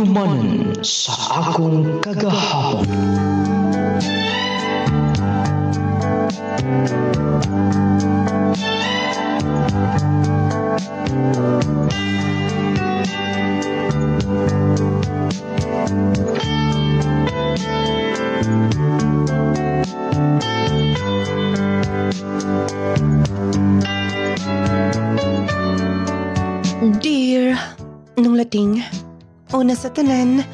Handumanan sa akong kagahapon. Dear Nung Lading, una sa tanan,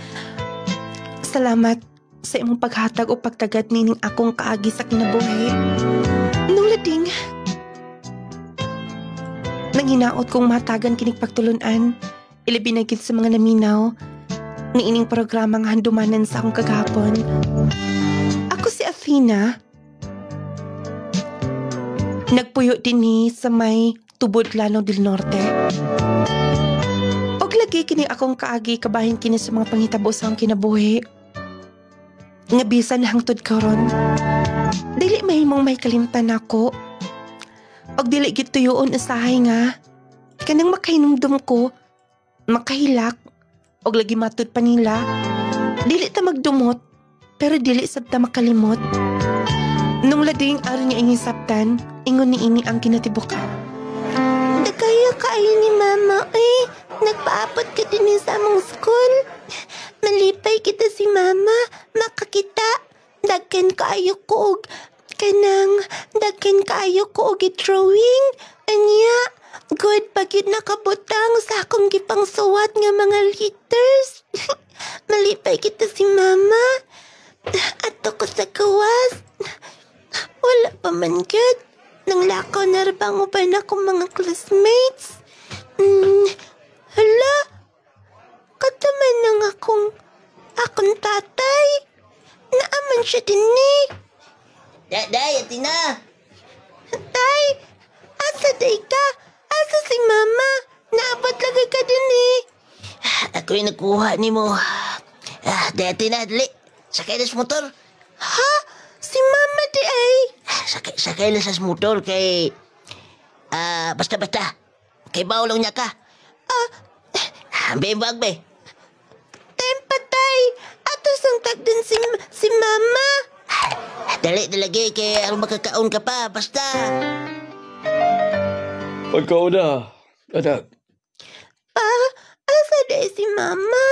salamat sa imong paghatag o pagtagad nining akong kaagi sa kinabuhi. Nung Lading, nanginaot kong matagan kinig pagtulunan, ilabi na gid sa mga naminaw ni ining programang handumanan sa akong kagahapon. Ako si Athena. Nagpuyo dinhi sa may Tubod Lanao del Norte. Og lagi kini akong kaagi kabahin kini sa mga panghitabo sa akong kinabuhi. Nga bisan hangtod karon, dili mahimong may kalimtan ako. Og dili gid tuyoon usahay nga kanang makahinumdum ko, makahilak, og lagi matud pa nila. Dili ta magdumot, pero dili sad ta makalimot. Nung Lading aron niya inyong sabtan, ingon ni ini ang kinatibukan. Kaya kaayo ni Mama, nagpaabot ka din sa among school. Malipay kita si Mama, makakita. Dagkan kaayo ko og dagkan kaayo ko og i-drawing. Anya, good pagid nakabutang sa akong gipang suwat nga mga letters. Malipay kita si Mama. Ato ko sa gawas. Wala pa man good. Nang lakaw na rabang uban akong mga classmates. Hala, kataman nang akong tatay. Naaman siya din ni. Day, Athena! Tay, asa day ka? Asa si Mama? Naabot lagi ka din eh. Ako'y nakuha ni mo. Day, Athena, dali. Sakay na sa motor. Ha? Si Mama di ay? Sakay na sa motor kay... basta-basta. Kay baulong niya ka. Bembag, be. Tempa, tay. Ato sang tagdan si Mama. Dali lagi kay aron makakaon ka pa. Basta. Pagkaon na, anak. Pa, asa day si Mama?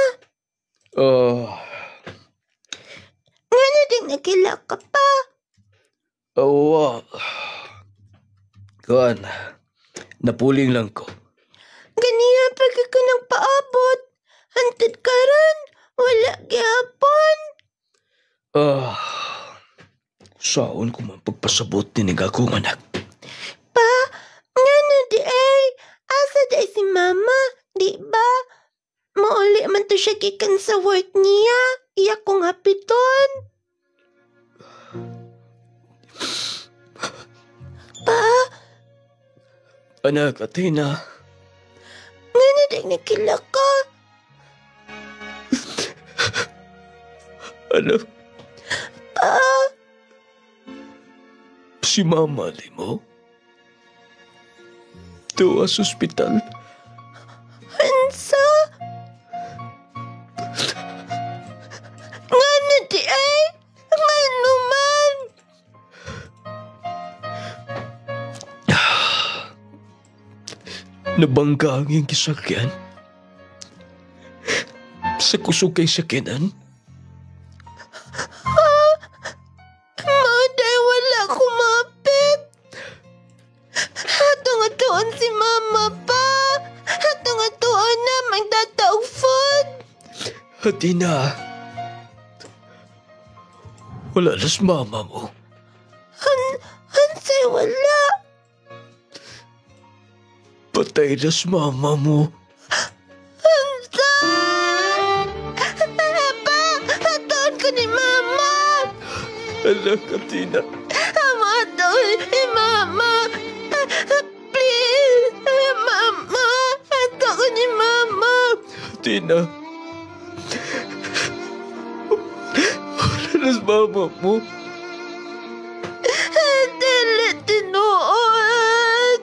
Nga na din nakilak ka pa. Kuan, napuling lang ko. Ganiya pag ako nang paabot. Hantid ka rin. Wala gihapon. Saon ko man pagpasabot tinig akong anak. Pa, nga na di ay. Asa day si Mama, di ba? Mauli man to siya kikan sa work niya. Iya kong hapiton. Pa? Anak, Athena. Nga na din nakila ka. Anak, Pa? si Mama mo? Tuwa sa ospital. Hansa? Nga na di ay. Nga naman. Nabangga ang iyong kisakyan? Sa kusog kay sakinan? Maday, wala kumapit. Hatong-hatuan si Mama pa. Hatong-hatuan na magdataog food. Athena, wala na si Mama mo. Hansay, wala. Patay na si Mama mo. Hansa! Pa! Hatuan ko ni Mama. Anak, Athena. Hatuan ni Mama. Please, Mama. Hatuan ko ni Mama. Athena. Wala na si Mama mo. Dili tinuod.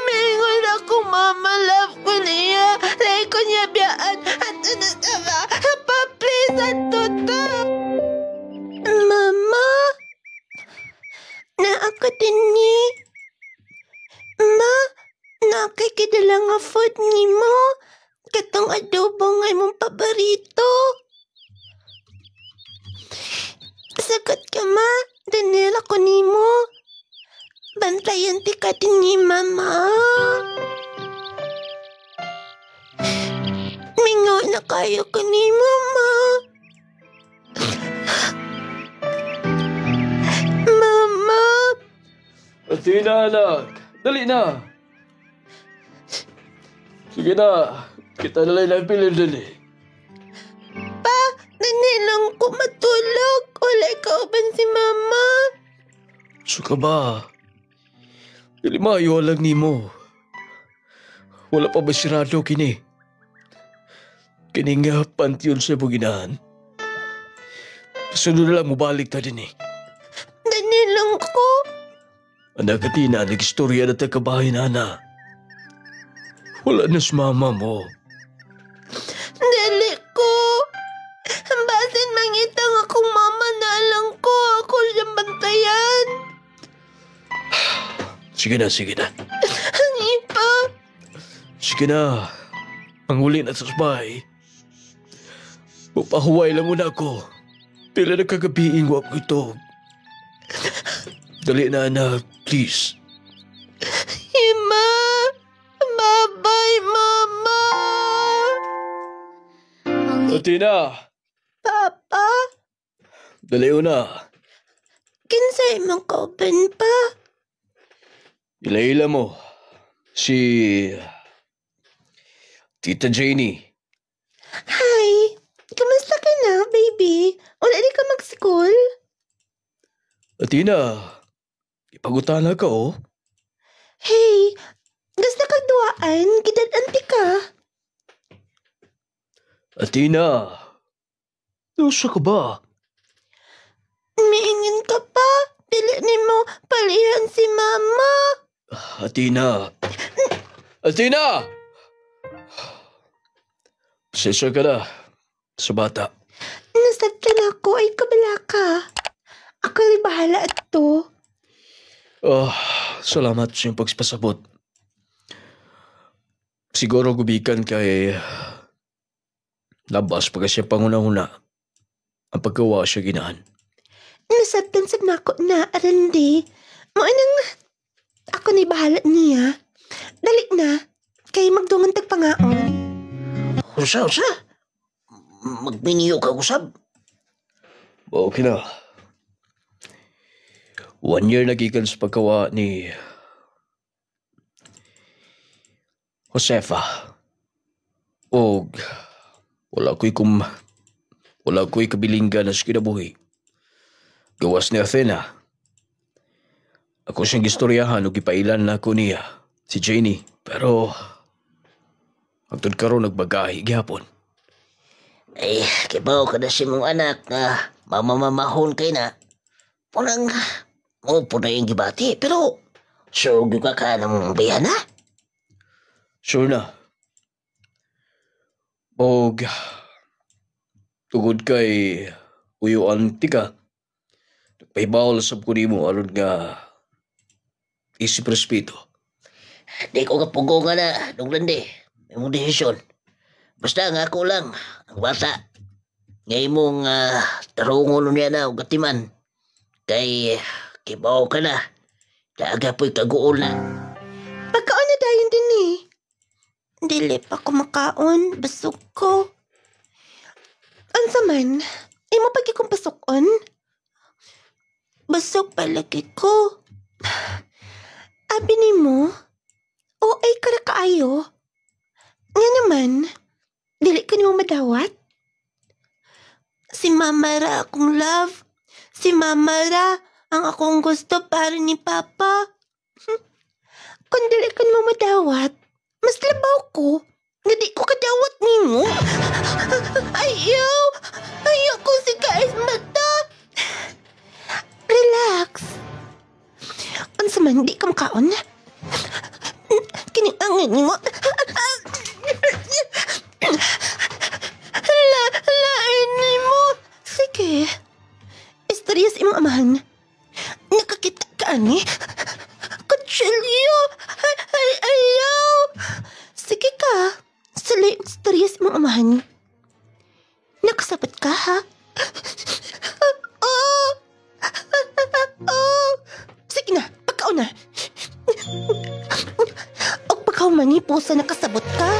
Mingon ako, Mama, love ko niya. Lay ko niya biyaan at kay kidala nga food nimo. Katong adobo nga imong paborito. Sagot ka ma, Daniel ako nimo. Bantayan ti ka din ni mama. Mingo na kayo ko ni mama. Mama. Athena, anak. Dali na. Sige na. Kita na lang ang pilin dali. Pa, dali lang ko matulog. Wala kauban si mama. Suka ba? Dili maayo lang nimo. Wala pa ba sirado kini? Kini nga pantiyon sa buginahan. Sunod na lang mubalik ta din eh. Dali lang ko. Anak Athena, nag-istorya na tagabahay na na. Wala na sa mama mo. Dali ko. Basin mangitang akong mama na lang ko. Ako siyang bantayan. Sige na, sige na. Hani pa. Sige na. Panguli na sa bahay. Papahuway lang muna ako. Pila na kagabiing wak ko ito. Dali na, anak. Please. Ima. Bye-bye, mama. Athena! Papa. Dali na. Kinsay mong kauban pa? Ila-ila mo. Si... Tita Janie. Hi. Kamusta ka na, baby? Wala di ka mag-school? Athena, ipagutana ka oh. Hey, gusto ka duaan? Gidad-anti ka? Athena, nausa ka ba? Miingin ka pa? Dili ni mo palihan si mama. Athena! Athena! Pasensya ka na sa bata. Nasaktan ako ay kabala ka. Ako rin bahala ito. Salamat sa iyong pagpasabot. Siguro gubikan kay labas pagka siya pangunahuna ang paggawa siya ginahan. Nasaktan sa nako na, Arandi. Maanang ako ni bahala niya. Dali na, kay magdungan tagpangaon. Usa. Magminiyo ka, usab. Okay na. 1 year nagikan sa paggawa ni Josefa. O wala ko'y kabilinggan na sa kinabuhi. Gawas ni Athena. Ako siyang gistoryahan o gipailan na ako niya, si Janie. Pero hangtod karon nagbagahi gihapon. Ay, kibaw ka na si mong anak nga mamamamahon kay na. Punang, po na yung gibati. Pero, sure ka ng bayana? Sure na. Og tugod kay uyuan tika. Nagpahibawal sa ko nimo aron nga isip respeto. Di ko kapugo nga na, Duglande. May mong desisyon. Basta nga ako lang, ang bata. Ngay mong tarungon niya na o gatiman. Kay kibaw ka na. Daga po'y kaguol na. Pagkaon na dayon din eh. Dili pa ko makaon, basog ko. Ansa man, imo pagi kong pasukon. Basog palagi ko. Abi ni mo, o ay kara kaayo. Nga naman, dili ka ni mo madawat. Si Mama Ra akong love. Si Mama Ra ang akong gusto para ni Papa. Kung dili ka ni mo madawat, mas labaw ko. Nga di ko kadawat ni mo. Ayaw! Ayaw ko si Kais mata. Relax. Unsa man, di ka makaon. Kiniangan ni mo. Lain ni mo. Sige. Istorya sa imong amahan. Nakakita ka ani? Kutsilyo. Ayaw. honey. Nakasabot ka, ha? Oh! Oh! Sige na, pagkaon na. O pagkaon man ni pusa nakasabot ka.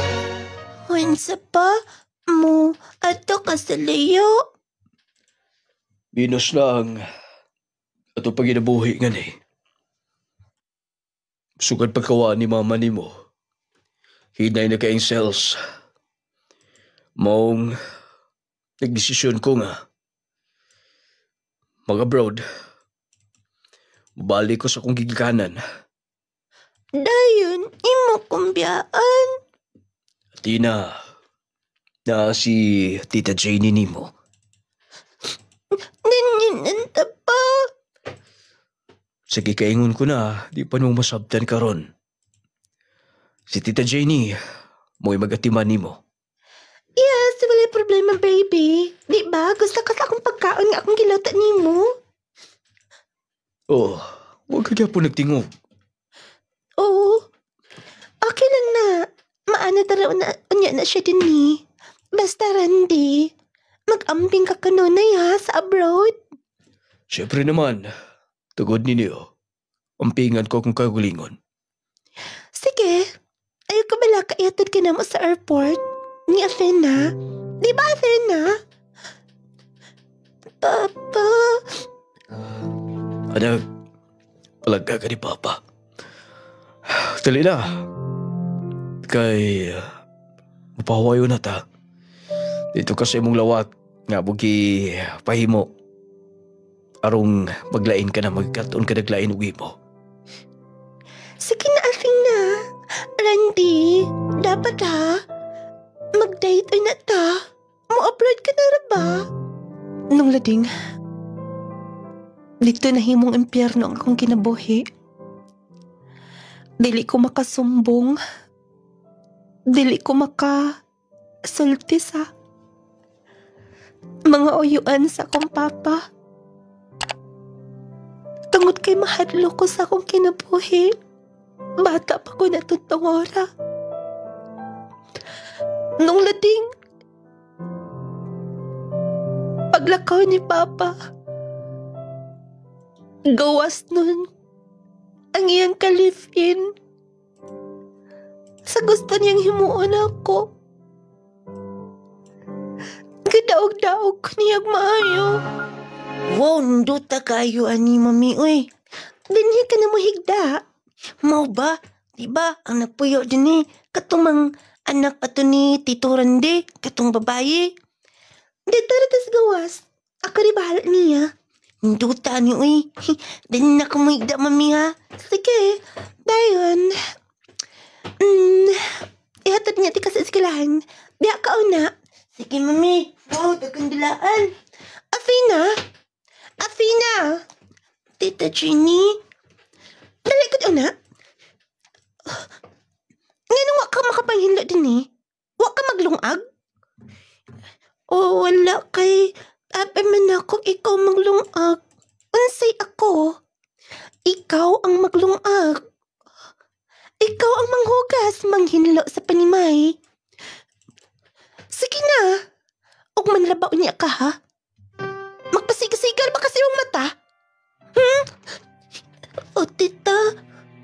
Wansa pa mo ato ka sa layo. Minus lang. Ato pag inabuhi nga ni. Sugad pagkawa ni mama ni mo. Hinay na kaing cells. Maong nagdesisyon ko nga. Mag-abroad. Balik ko sa kong gigikanan. Dayon, imo kumbiyaan. Tina, na si Tita Janie ni mo. Naninanta pa. Sige, kaingon ko na, di pa nung masabtan ka ron. Si Tita Janie, mo'y magatiman ni mo. Yes, wala problema, baby. Di ba? Gusto ka sa akong pagkaon nga akong gilota ni mo? Oh, huwag ka po nagtingog. Oo. Okay lang na. Maana taraw na unya na siya din ni. Basta Randy, mag-ambing ka kanunay ha sa abroad. Siyempre naman, tugod ninyo. Ampingan ko kung kagulingon. Sige. Ayaw ka bala kaiatod ka na mo sa airport. Ni Athena. Di ba Athena? Papa. Anak, palagka ka ni Papa. Dali na. Kay, mapahawayo na ta. Dito kasi mong lawak nga bugi pahimo. Arong maglain ka na magkaton ka naglain uwi mo. Sige na Athena. Randy, dapat ha. Mag-date ay na ta. Mo-abroad ka na ra ba? Nung lading, dito na himong impyerno ang akong kinabuhi. Dili ko makasumbong. Dili ko makasulti sa mga uyuan sa akong papa. Tungod kay mahadlo ko sa akong kinabuhi. Bata pa ko na tutungora. Nung lading, paglakaw ni Papa, gawas nun ang iyang ka-live-in. Sa gusto niyang himuon ako. Gadaog-daog ko niyag maayo. Wow, nunduta kayo ani mami, uy. Dinhi ka na mo higda. Mau ba? Diba, ang napuyo din katumang anak pato ni Tito Randy, katong babaye. Dito ratas gawas. Ako rin bahala niya. Nunduta ni, uy. Dinhi na ko mo higda, mami, ha? Sige, dayon. Ihatod niya ti ka sa eskwelahan. Diha ka una. Sige, mami. Wow, dagandilaan. Athena! Athena! Tita Jenny? Dali ka una. Ngayon wak ka makapanghilo din eh. Wak ka maglungag? O wala kay ape man ako ikaw maglungag. Unsay ako? Ikaw ang maglungag. Ikaw ang manghugas, manghinlo sa panimay. Sige na. Og manlabaw niya ka ha? Magpasigal-sigal ba kasi yung mata? O tita,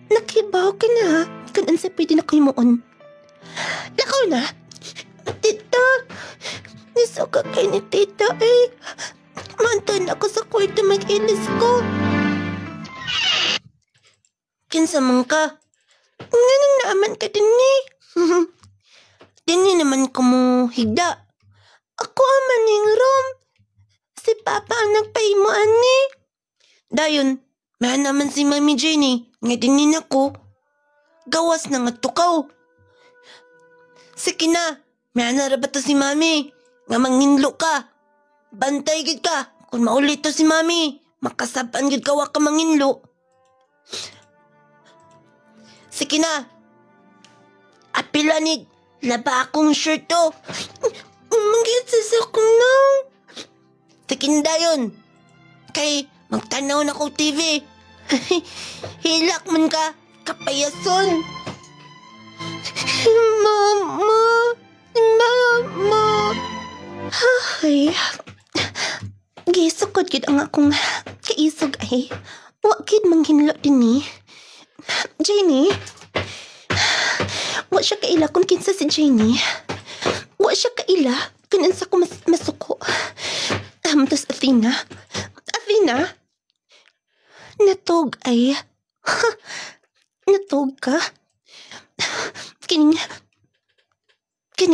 nakibaw ka na. Kanan sa pwede na kayo moon. Lakaw na. Tita, nisuka kay ni tita eh. Mantan ako sa kwarto mag-ilis ko. Kinsa man ka? Ngayon naaman ka din ni. Dini naman ko mo higda. Ako ang maning rom. Si Papa ang nagpahimo ani. Dayon, may naman si Mami Jenny. Nga dinin ako. Gawas na nga tukaw. Sige na, may narabato si Mami. Nga manginlo ka. Bantay gid ka. Kung maulit to si Mami, makasaban gid ka wa ka manginlo. Sige na. Apilanig, laba akong shirt to. Umangit sa sakong na. Sige na dayon. Kay magtanaw na ko TV. Hilak man ka, kapayason. Mama, Mama. gid ang akong kaisog ay. Wakid manghinlo din ni. Jenny, wa siya kaila kung kinsa si Jenny. Wa siya kaila kung unsa ko masuko. Tapos Athena. Athena? Natog ay. Natog ka? Kining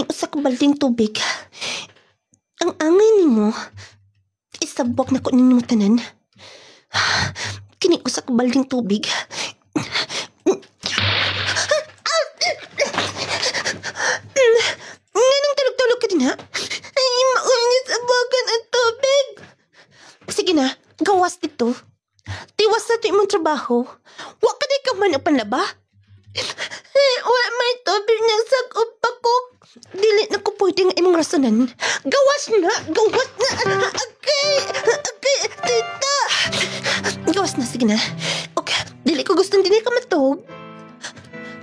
usa ka balding tubig. Ang angay nimo. Isabok na ko ninyo tanan. Kining usa ka balding tubig. Nganong tulog-tulog ka din ha? Ay, maunit sa bagan ang tubig. Sige na, gawas dito. Tiwas na ito imong trabaho. Wa ka di ka man ang panlaba. Wa may tubig nang sagop pa ko. Dili na ko pwede nga imong rasonan. Gawas na, gawas na. Okay, tita. Gawas na, sige na. Okay, dili ko gustong dili ka matog.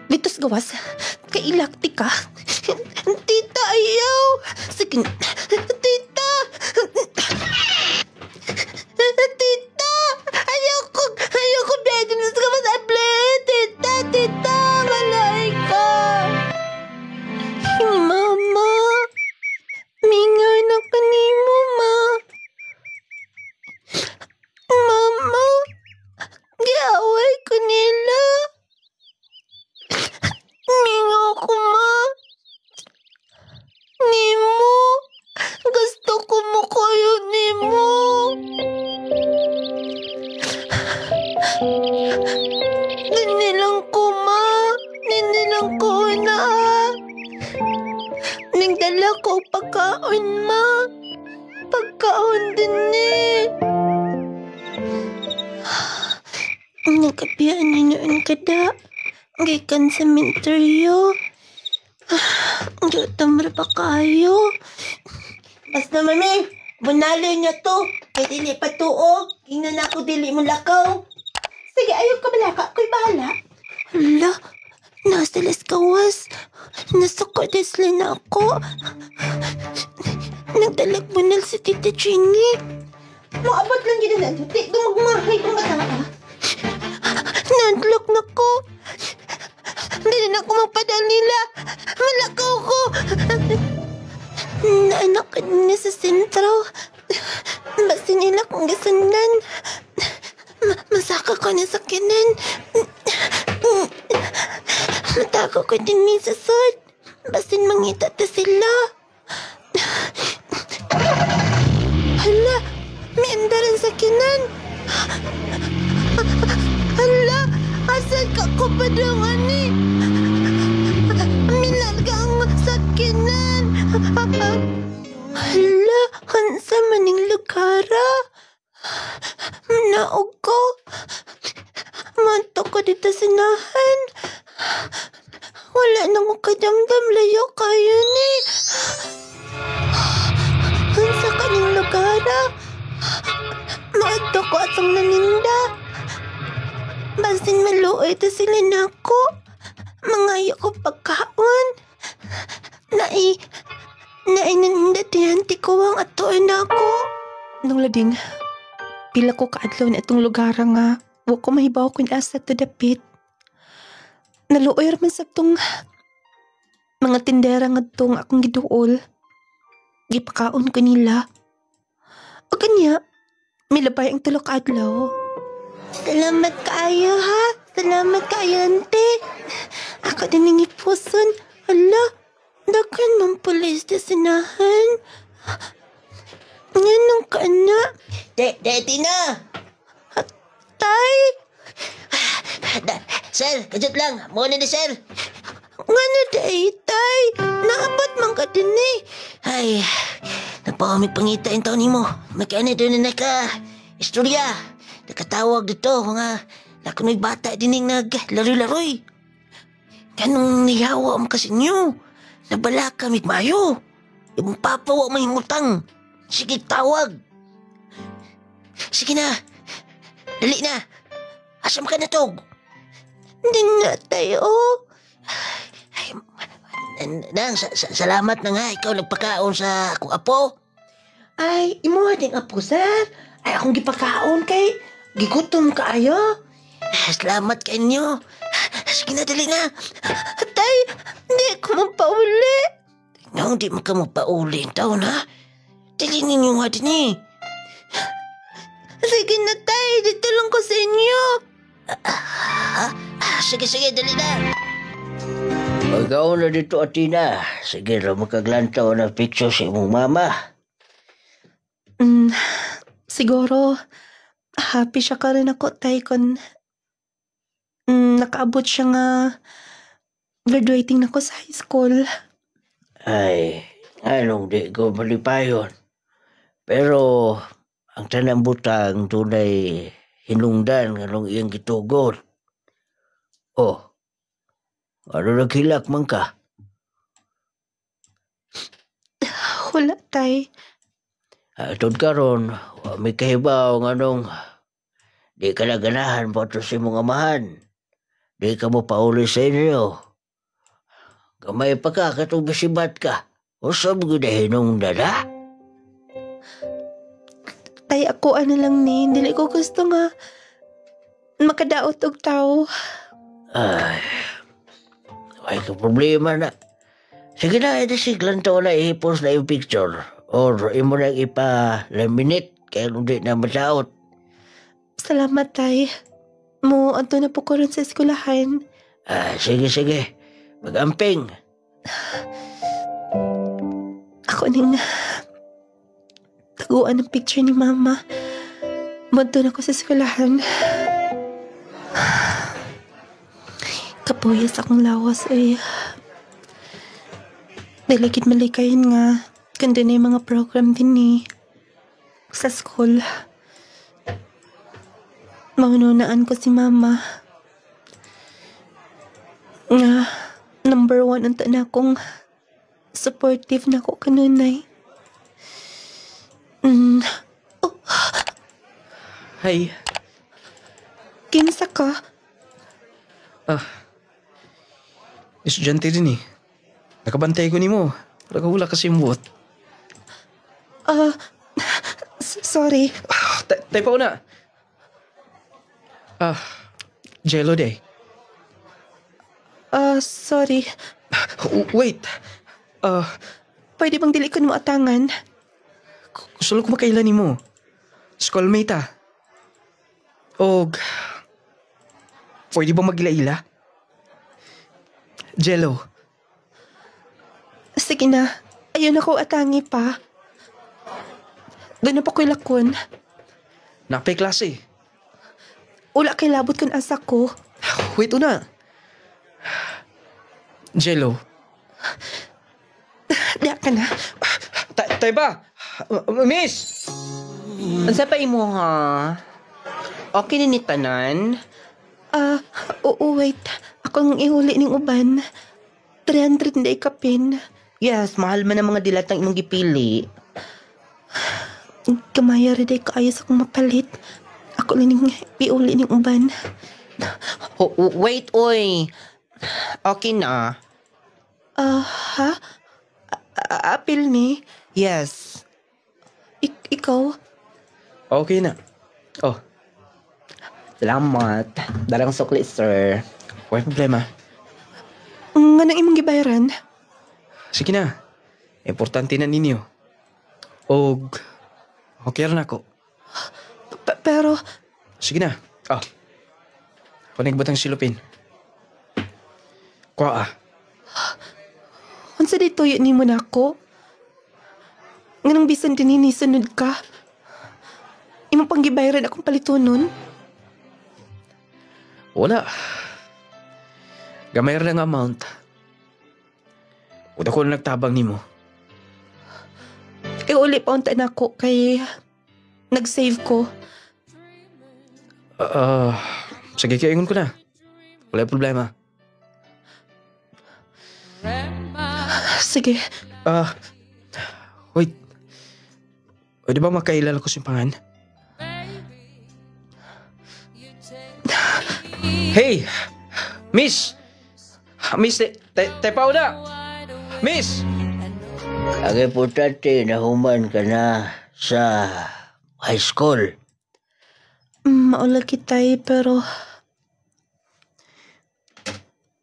Ditos gawas. Kailakti ka. Tita, ayaw. Sige na. Tita. Tita. Ayaw ko biyado na sa kamasable. Tita. Malay ka. Mama. Mingaw na kanimo, ma. Mama. Giaway ko nila. Mingaw ko, ma. Nimo. Gusto ko mo kayo, Nimo. Ninilang ko, ma. Ninilang ko na. Nagdala ko pagkaon, ma. Pagkaon din eh. Nagkabiyaan ni noon kada. Gikan sa menteryo. Gutom ra pa kayo. Basta mami, bunalo niya to. Kaya dili patuog. Ingnan ako dili mo lakaw. Sige, ayaw ka malaka. Ako'y bahala. Hala, nasa las kawas. Nasuko desla na ako. Nagdalag bunal si Tita Jenny. Maabot lang yun na. Di dumagmahay kung mataka. Nadlok na ko. Hindi na ako magpadalila. Malakaw ko. Naanak ka na sa sentro. Basta nila kong gasundan. Masaka ko na sa kanan. Matago ko din ni sa sod. Basin mangita ta sila. Hala, may andaran sa kanan. Hala, asan ka ko padungan ni? Milarga ang sakinan. Hala, hansa maning lugara. Naog ko. Manto ko dito sinahan. Wala na mo kadamdam, layo kayo ni. Hansa kaning lugara. Maadto ko atong naninda. Basin maluoy ta sila nako. Mangayo ko pagkaon. Nainanda tinanti ko ang atoy nako. Nung lading, pila ko kaadlaw na itong lugar nga, wa ko mahibaw kung asa to dapit. Naluoy raman sa itong mga tindera nga itong akong giduol. Gipakaon ko nila. O kanya, milabay ang tulok adlaw. Salamat kaayo ha. Salamat kaayo, ante. Ako din ang ipuson. Hala, dagan mong pulis na sinahan. Nganong ka na? Tina! Tay? Sir, kajut lang. Muna ni sir. Ngano day, tay? Naabot man ka din eh. Ay, napamig pangitain taon ni mo. Magkano doon na istorya. Nakatawag dito, mga nakunoy bata dining naglaro-laroy. Ganong niyawa mo kasi niyo. Nabala ka, Migmayo. Yung papawa may himutang. Sige, tawag. Sige na. Dali na. Asam ka na, Tog? Hindi na tayo. Nang, salamat na nga. Ikaw nagpakaon sa akong apo. Ay, imo ding apo, sir. Ay, akong gipakaon kay gigutom kaayo. Salamat kanyo. Sige na, dali na. Tay, hindi ko mapauli. Nga, hindi mo ka mapauli ang taon, ha? Dali ninyo nga din eh. Sige na, tay. Dito lang ko sa inyo. Sige, dali na. Pagkaon na dito, Atina. Sige, makaglantaw na picture sa imong mama. Siguro, happy siya ka rin ako, tay, kung nakaabot siya nga graduating na ko sa high school. Ay, anong di ko malipayon. Pero, ang tanang butang tunay hinungdan nganong iyang gitugon. Oh, ano naghilak man ka? Wala, tay. Atod karon, may kahibaw nganong di ka na ganahan pa ito sa imong amahan. Di ka mo pauli sa inyo. Gamay pa ka katong basibat ka. Usab ko na hinungdan, ha? Tay, ako ano lang ni, dili ko gusto nga makadaot og tao. Ay ka problema na. Sige na, ito siglan to na i-post na yung picture. Or imo na ipa-laminate kaya hindi na mataot. Salamat, tay. Mo, anto na po ko rin sa eskulahan. Sige. Mag-amping. Ako ning taguan ng picture ni mama. Munto na ko sa eskulahan. Kapuyas akong lawas, ay. Daligid malikayin nga. Kundi na yung mga program din ni sa school. Maununaan ko si mama. Nga, number 1 ang na akong supportive na ako kanunay. Hay. Kinsa ka? Estudyante din eh. Nakabantay ko ni mo. Nakahula kasi yung buot. Sorry. Tayo pa una. Jello day. Sorry. Wait. Pwede bang dili ko mo atangan? Gusto ko makailan ni mo. Schoolmate Og, pwede bang magila-ila? Jello. Sige na. Ayun ako atangi pa. Doon na pa ko'y lakon. Napay klase. Ula kay labot kun asa ko. Wait una. Jello. Diya ka na. Tayo ba? Miss! Unsa pa imo ha? Okay na ni tanan? Wait. Akong ihuli ning uban. 300 na ikapin. Yes, mahal man ang mga dilatang imong gipili. Kamaya rin ay kaayos akong mapalit. Ako lang ning iuli ning uban. Wait, oy. Okay na. Ha? Apil ni? Yes. Ikaw? Okay na. Oh, Salamat. Darang sukli, sir. wala problema. Nga nang imong gibayaran? Sige na. Importante na ninyo. Og, okay rin ako. Pero, Sige na. Kunig batang silupin. Kuha unsa di tuyo ni mo na ako? Nga nang bisan din sunod ka? Imong pang gibayaran akong palitunon? Wala. Gamay rin ang amount. Uda ko na nagtabang ni mo. Uli pa unta na ako kay nag-save ko. Sige, kaingon ko na. Wala problema. Sige. Wait. Pwede ba makailala ko simpangan? Hey! Miss! Miss, tayo pa una! Miss! Ang importante na human ka na sa high school. Maulagi tay, pero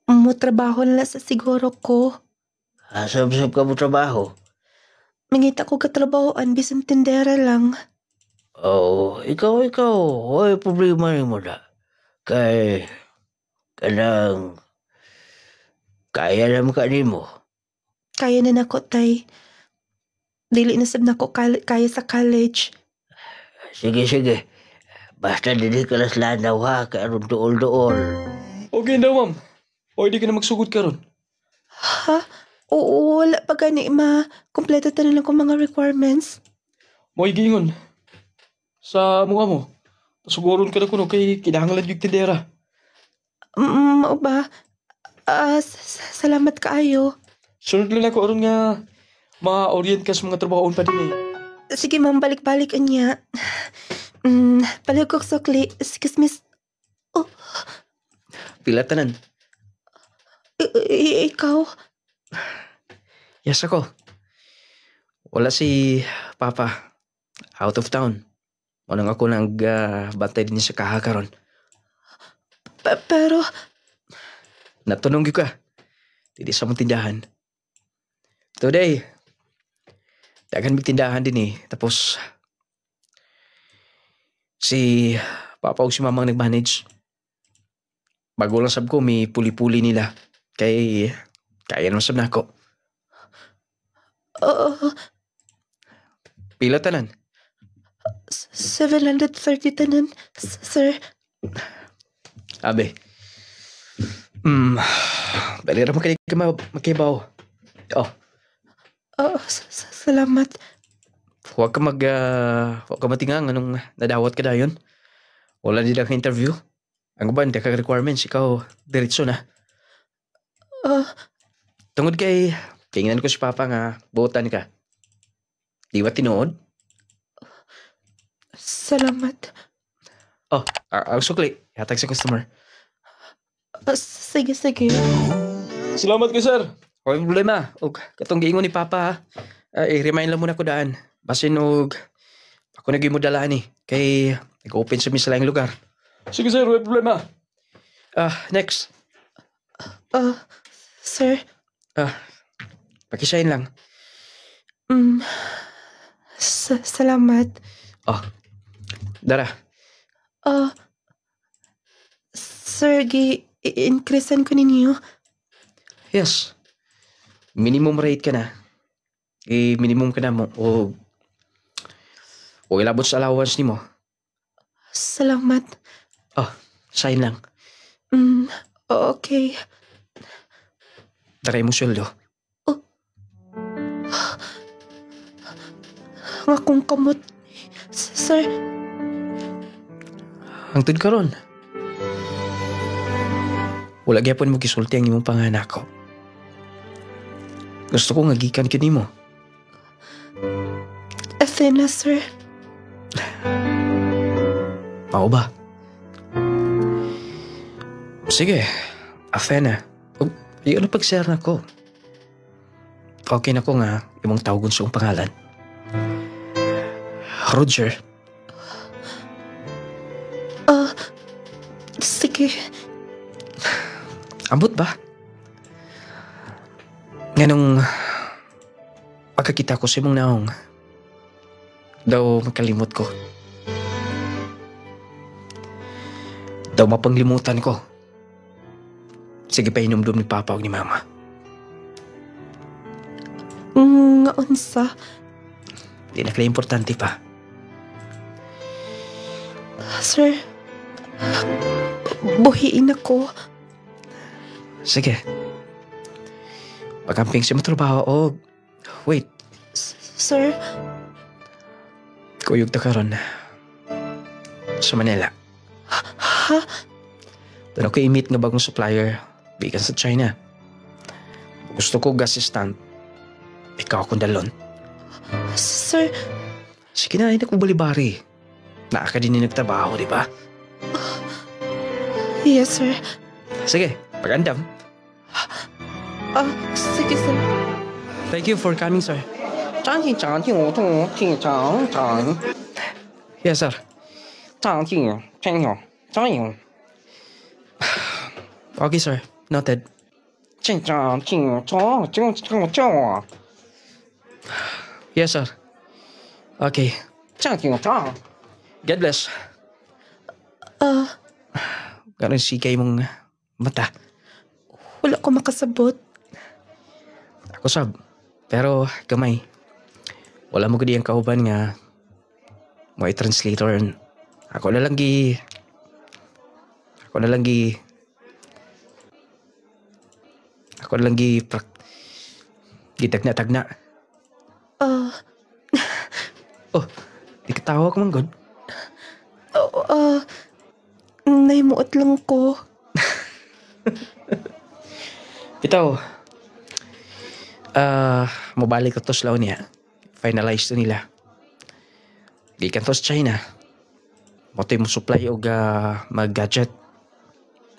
mo trabaho na lang sa siguro ko. Asab-sab ka mo trabaho. Mangita ko katrabahoan, bisan tindera lang. Oh, ikaw. Hoy, problema rin mo na. Kay, kanang, kaya naman ka mo. Kaya na nako tay. Dili na sab nako kaya sa college. Sige. Basta dili ka las lanaw ha, kay aron dool-dool. Okay daw, ma'am. O, hindi ka na magsugod karon. Ha? Oo, wala pa gani kompleto ta na lang kong mga requirements. Mo'y gingon. Sa mukha mo. Pasuguron ka na kuno kay kinahanglan yung tindera. Mao ba? Salamat kaayo. Sunod lang ako aron nga ma-orient ka sa mga trabahoon pa din eh. Sige ma'am, balik-balik anya. Palig ko sukli. Excuse me. Oh, Pila tanan. ikaw? Yes ako. Wala si Papa. Out of town. Manang ako bantay din sa kaha karon. Pero, Natunong ka. Dili sa mong tindahan. Today, dagan mig tindahan din eh. Tapos, si Papa o si Mamang nag-manage. Bago lang sab ko, may puli-puli nila. Kay, kaya naman sab na ako. Pila tanan? 730 tanan, sir. Abe. Bali ra man ka makibaw. Oh, Salamat. huwag ka matingang anong nadawat ka dayon. Wala nila ka interview. Ang uban, ka requirements, ikaw diretso na. Tungod kay, tingnan ko si Papa nga, buotan ka. Di ba tinuod? Salamat. Oh, ang sukli. Hatag sa customer. Sige. Salamat ka, sir. Huwag problema. Og, katong giingon ni Papa, ha? I-remind lang muna ko daan. Basin og, ako naging mo dalaan eh. Kay, nag-open sa misalayang lugar. Sige, sir. Huwag problema. Next. Sir. Pakisayin lang. Salamat. Oh, Dara. Sir, i-increasean ko ninyo. Yes. Minimum rate ka na. Minimum ka na mo. O ilabot sa allowance ni mo. Salamat. Sign lang. Okay. Daray mo sweldo. Nga kong kamot. Sir, Hangtod ka ron. Wala gyapon mo gisulti ang imong panganak ko. Gusto ko nga gikan kini mo. Athena, sir. Mao ba? Sige, Athena. Iyon na pag-share na ko. Okay na ko nga imong tawagon sa iyong pangalan. Roger. Sige. Ambot ba? Nganong pagkakita ko sa imong naong, daw makalimot ko. Daw mapanglimutan ko. Sige pa inumdum ni Papa o ni Mama. Nga unsa? Di na kaya importante pa. Sir, buhiin ako. Sige. Pagkamping siya matrabaho o... Wait, Sir, kuyog ta karon sa Manila. ha? Doon ako i-meet nga bagong supplier bigan sa China. Gusto ko assistant. Ikaw akong dalon. Sir, Sige na, hindi ko balibari. Naaka din yung nagtrabaho, di ba? yes, sir. Sige, pag-andam. Sige, sir. Thank you for coming, sir. Yes, sir. Okay, sir. Noted. Yes, sir. Okay. God bless. Ah, Ganun sikay mong mata. wala ko makasabot. Ako sab. Pero gamay. Wala mo gudi ang kauban nga mo i-translator. Ako na lang gi gitagna-tagna. Ah, Oh, di katawa ko man god. naimuot lang ko. Bitaw. Mobalik ko to slaw niya. Finalize to nila. Gikan to sa China. Motoy mo supply og mag-gadget.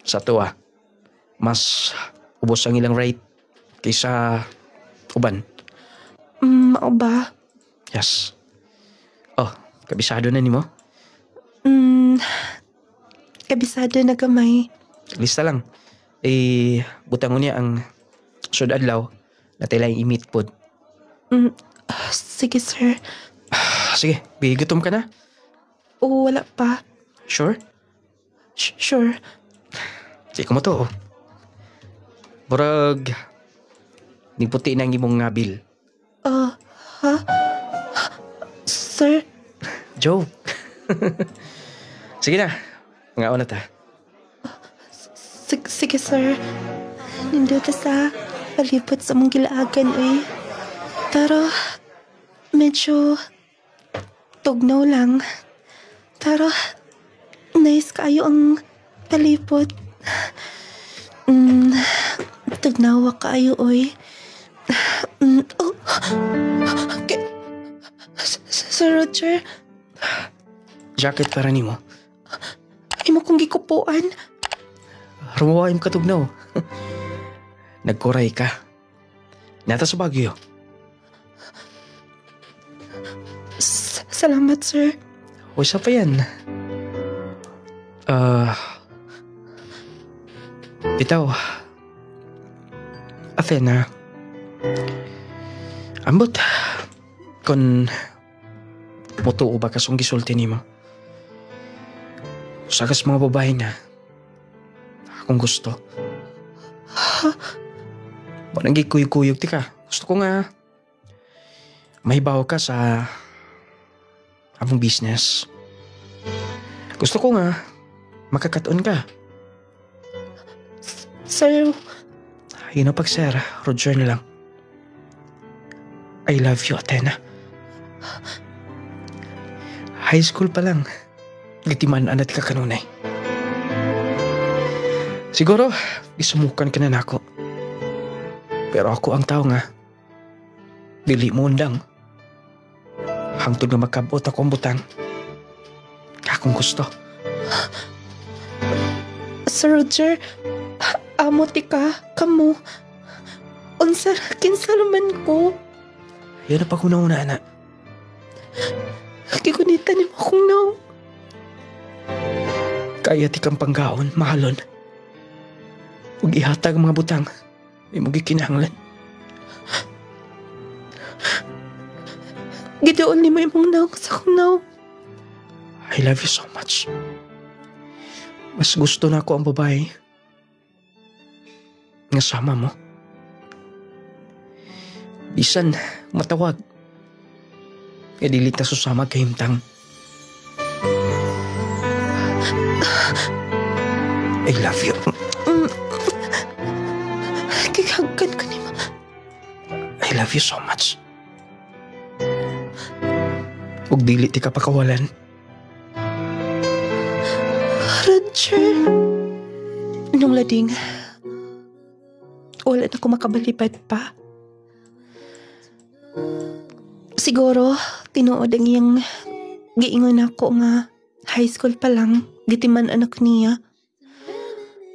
Sa tuwa. Mas ubos ang ilang rate kaysa uban. Mao ba? Yes. Oh, kabisado na nimo. Kabisado na gamay. Lista lang. Butang mo niya ang sud adlaw na tayo i-meet pod. Sige, sir. Sige, gutom ka na? O, wala pa. Sure? Sure. Sige mo to. Burag, ni puti na ang imong nga bill. Ha? Sir? Joke. Sige na. Mga na ta. Sige, sir. Nindota sa palipot sa mong gilaagan, uy. Pero, medyo tugnaw lang. Pero, nice kayo ang palipot. Tugnawa kayo, uy. Oh. Sir Roger, Jacket para nimo. imo kong gikupuan. Rumawaim ka tugnaw. Nagkuray ka. Nata sa Baguio. Salamat, sir. Usa pa yan. Bitaw. Athena. Ambot. Kon mutuo ba kasong gisulti nimo? Usakas mga babae na akong gusto. Ba nang gikuyog-kuyog ti ka. Gusto ko nga mahibaw ka sa among business. Gusto ko nga makakataon ka. Sir, Yun ang sir, Roger na lang. I love you, Athena. High school pa lang. Gatiman anat ka kanunay. Siguro, isumukan ka na nako. Pero ako ang tao nga. Dili mo undang. Hangtod nga makabot ako ang butang. Akong gusto. Sir Roger, amo ti ka, kamo. Unsa kinsaluman ko. Yan na pa ko nauna, anak. Gigunita ni mo akong naw. Kaya ti kang panggaon, mahalon. Huwag ihatag ang mga butang. May mo gikinahanglan. Gidoon ni mo imong naw sa akong naw. I love you so much. Mas gusto na ako ang babae nga sama mo. Bisan matawag. Kaya dili ta susama kahimtang. I love you. Kikagkan ko ni mo. I love you so much. Ug dili ti ka pakawalan. Roger. Nung lading, wala na ko makabalipad pa. Siguro, tinuod ang iyang giingon ako nga high school pa lang, gitiman anak niya.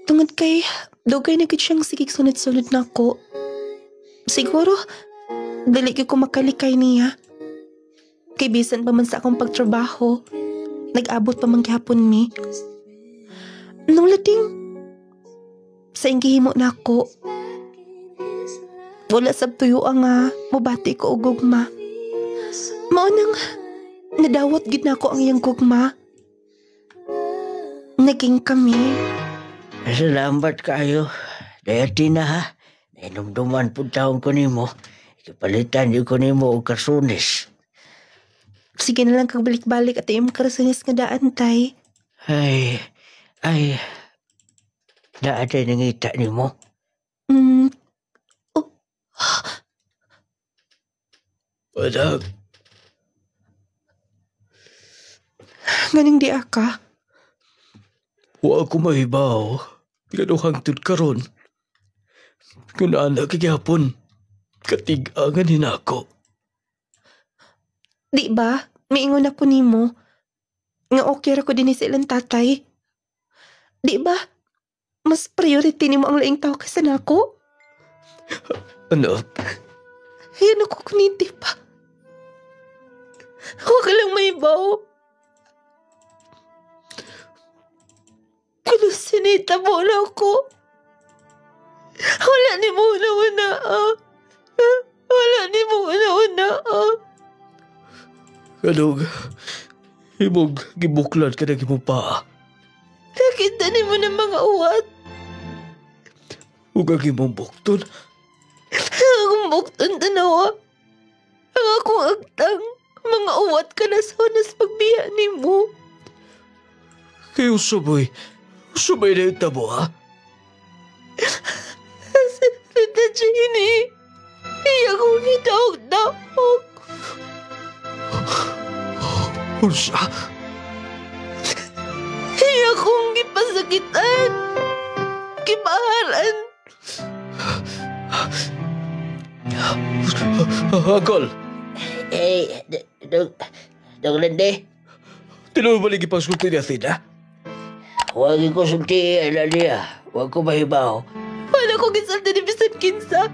Tungod kay, dugay na gid siyang sigig sunod-sunod na ako. Siguro, dili ko makalikay niya. Kay bisan pa man sa akong pagtrabaho, nag-abot pa man gihapon mi. Nung lading, sa ingihimo na ako, wala sab tuyo nga mubati ko og gugma. Maunang nadawat gid nako ang iyang gugma. Naging kami. Salamat kayo. Dayati na ha. Nainumduman po taon ko nimo. Ikipalitan yun ko nimo og kasunis. Sige na lang kag balik-balik at iyong karasunis nga daan, tay. Ay, naatay nangita nimo. Oh, Anak, ganing di aka. wa ako mahibaw. Ganong hangtod karon. Kung anak kagihapon, katigangan din ako. Di ba? Miingon ako nimo. Nga okay ra ko din sa ilang tatay. Di ba? Mas priority nimo ang laing tao kaysa nako. Anak, Ayan ako kuniti pa. Huwag ka lang may baw. Kung sinita mo na ako. Wala ni mo una-una. Wala ni mo una-una. kanong himog gibuklan ka na himong paa. Nakita ni mo ng mga uwat. Ug ang himong bukton. Ang bukton tanawa. Ang akong agtang. Mga uwat ka na sa hunas pagbiya ni mo. Kayo subay na yung tabo ha? Tita Jenny, iya kong nitawag-tawag. Unsa? Iya kong gipasakitan. Kipaharan. Agol, Dog Lende, tinuloy ba lagi pagsulti natin ha? huwag ko sulti niya. Huwag ko mahibaw. Wala ko gisalta ni Bisan Kinsa.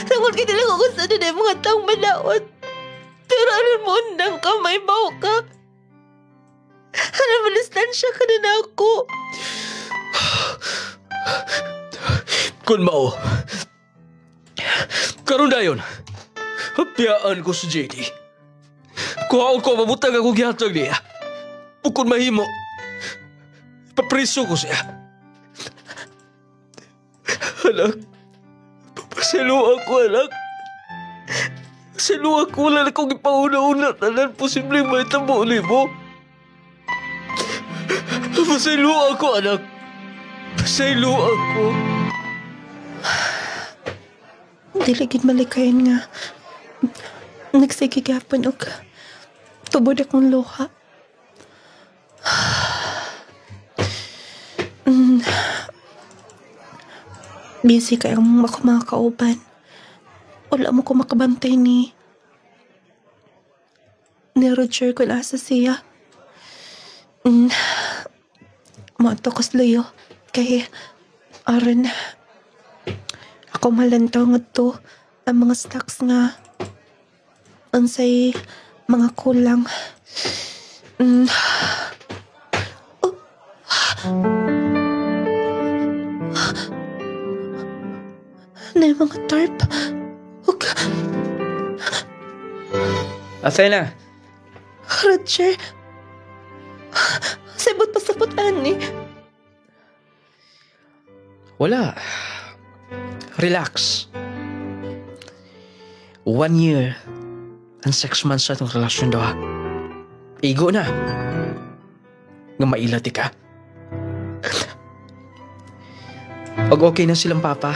Nangol kinilang ako sa na mga taong malaot. Pero aron mo undang ka, may baw ka. Ano malistansya ka na na ako. Kun mao. Karon dayon. Hapyaan ko si JD. Kuhaon ko mamutang ako gihatag niya. Bukod mahimo. Papriso ko siya. Anak. Pasalo ako, anak. Pasalo ako. Wala na akong ipauna-una. Tanan posibleng may tamo ni mo. Pasalo ako, anak. Pasalo ako. Diligid malikayan nga. Nagsigigapon og tubod akong luha. Busy kayang ako mga kauban. Wala mo ko makabantay ni Roger kung asa siya. Mato ko sluyo. Kaya aron ako malantaw nga to ang mga stocks nga unsay mga kulang. Na yung mga tarp. Athena. Roger. Sabot pa sabot ani. Wala. Relax. 1 year and 6 months sa itong relasyon daw. Igo na. Nga mailati ka. Pag okay na silang papa,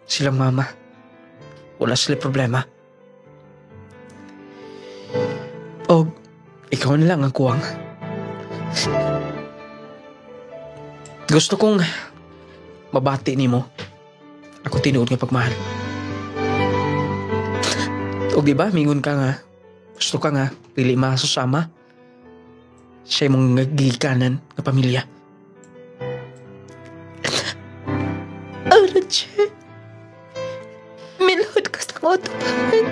silang mama, wala sila problema. O, ikaw na lang ang kuwang. Gusto kong mabati ni mo. Ako tinuod nga pagmahal. O diba, mingon ka nga. Gusto ka nga, pili masusama. Siya mong nagigikanan ng pamilya. Oh, Roger. Milhod ka sa kautupan.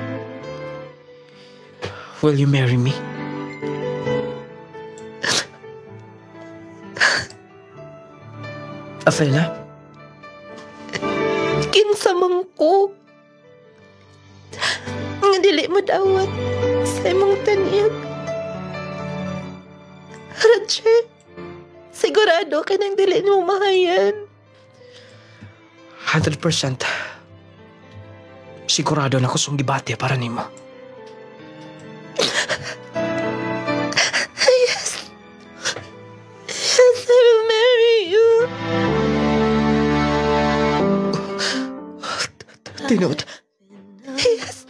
Will you marry me? Athena? Kinsa man ko. Nga dili mo dawat sa imong tanyag. Rache, sigurado ka nang dili mo mahayan. 100%. Sigurado na ko sung gibati para nimo. Yes, I will marry you. Tinod. Yes.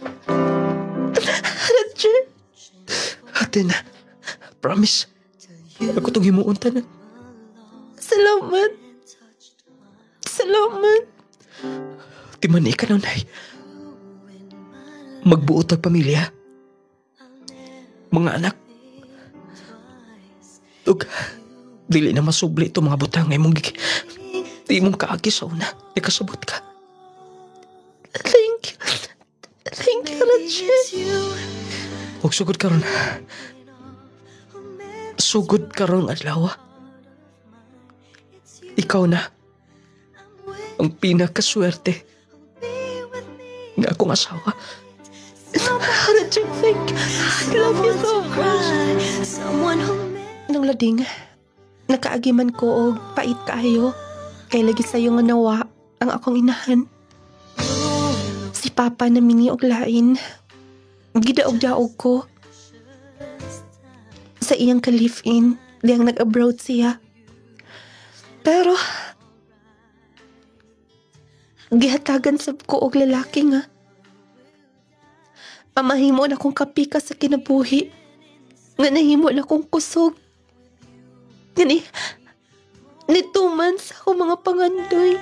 Rache, Athena, promise. Ako itong himuon tanan. salamat. Salamat. Timani ka nun, ay. Magbuot ang pamilya. Mga anak. Ug, dili na masubli ito mga butang ngay mong di mong kaagi sa una. Ikasabot ka. Thank you. Thank you, Rache. Huwag sugod ka ron. Sugod ka ron, adlaw. Ikaw na. Ang pinakaswerte nga akong asawa. Rache, thank you. I love you so much. Nung lading, nakaagiman ko og pait kaayo. Kay lagi sa'yo nga nawa ang akong inahan. Si Papa na mini og lain. Gidaog-daog ko. Sa iyang ka-live-in, diyang nag-abroad siya. Pero, gihatagan sab ko og lalaki nga. Pamahimo na kong kapika sa kinabuhi. Nga nahimo na kong kusog. Nga nituman sa akong mga pangandoy.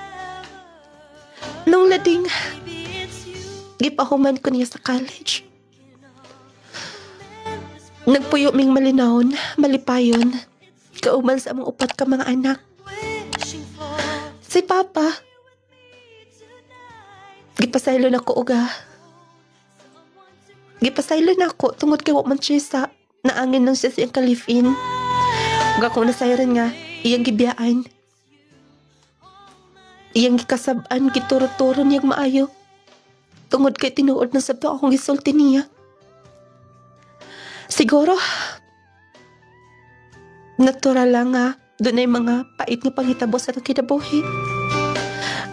Nung lading, gipahuman ko niya sa college. Nagpuyo ming malinawon, malipayon, kauman sa among upat ka mga anak. Si Papa, gipasaylo na ko uga. Gipasaylo na ako tungod kay wa man siya sa naangin lang siya siyang ka-live-in. Uga ko nasayran nga, iyang gibiyaan. Iyang gikasab-an, gituro-turo niyang maayo. Tungod kay tinuod na sabto akong gisulti niya. Siguro, natural lang nga, doon ay mga pait nga panghitabo sa kinabuhi.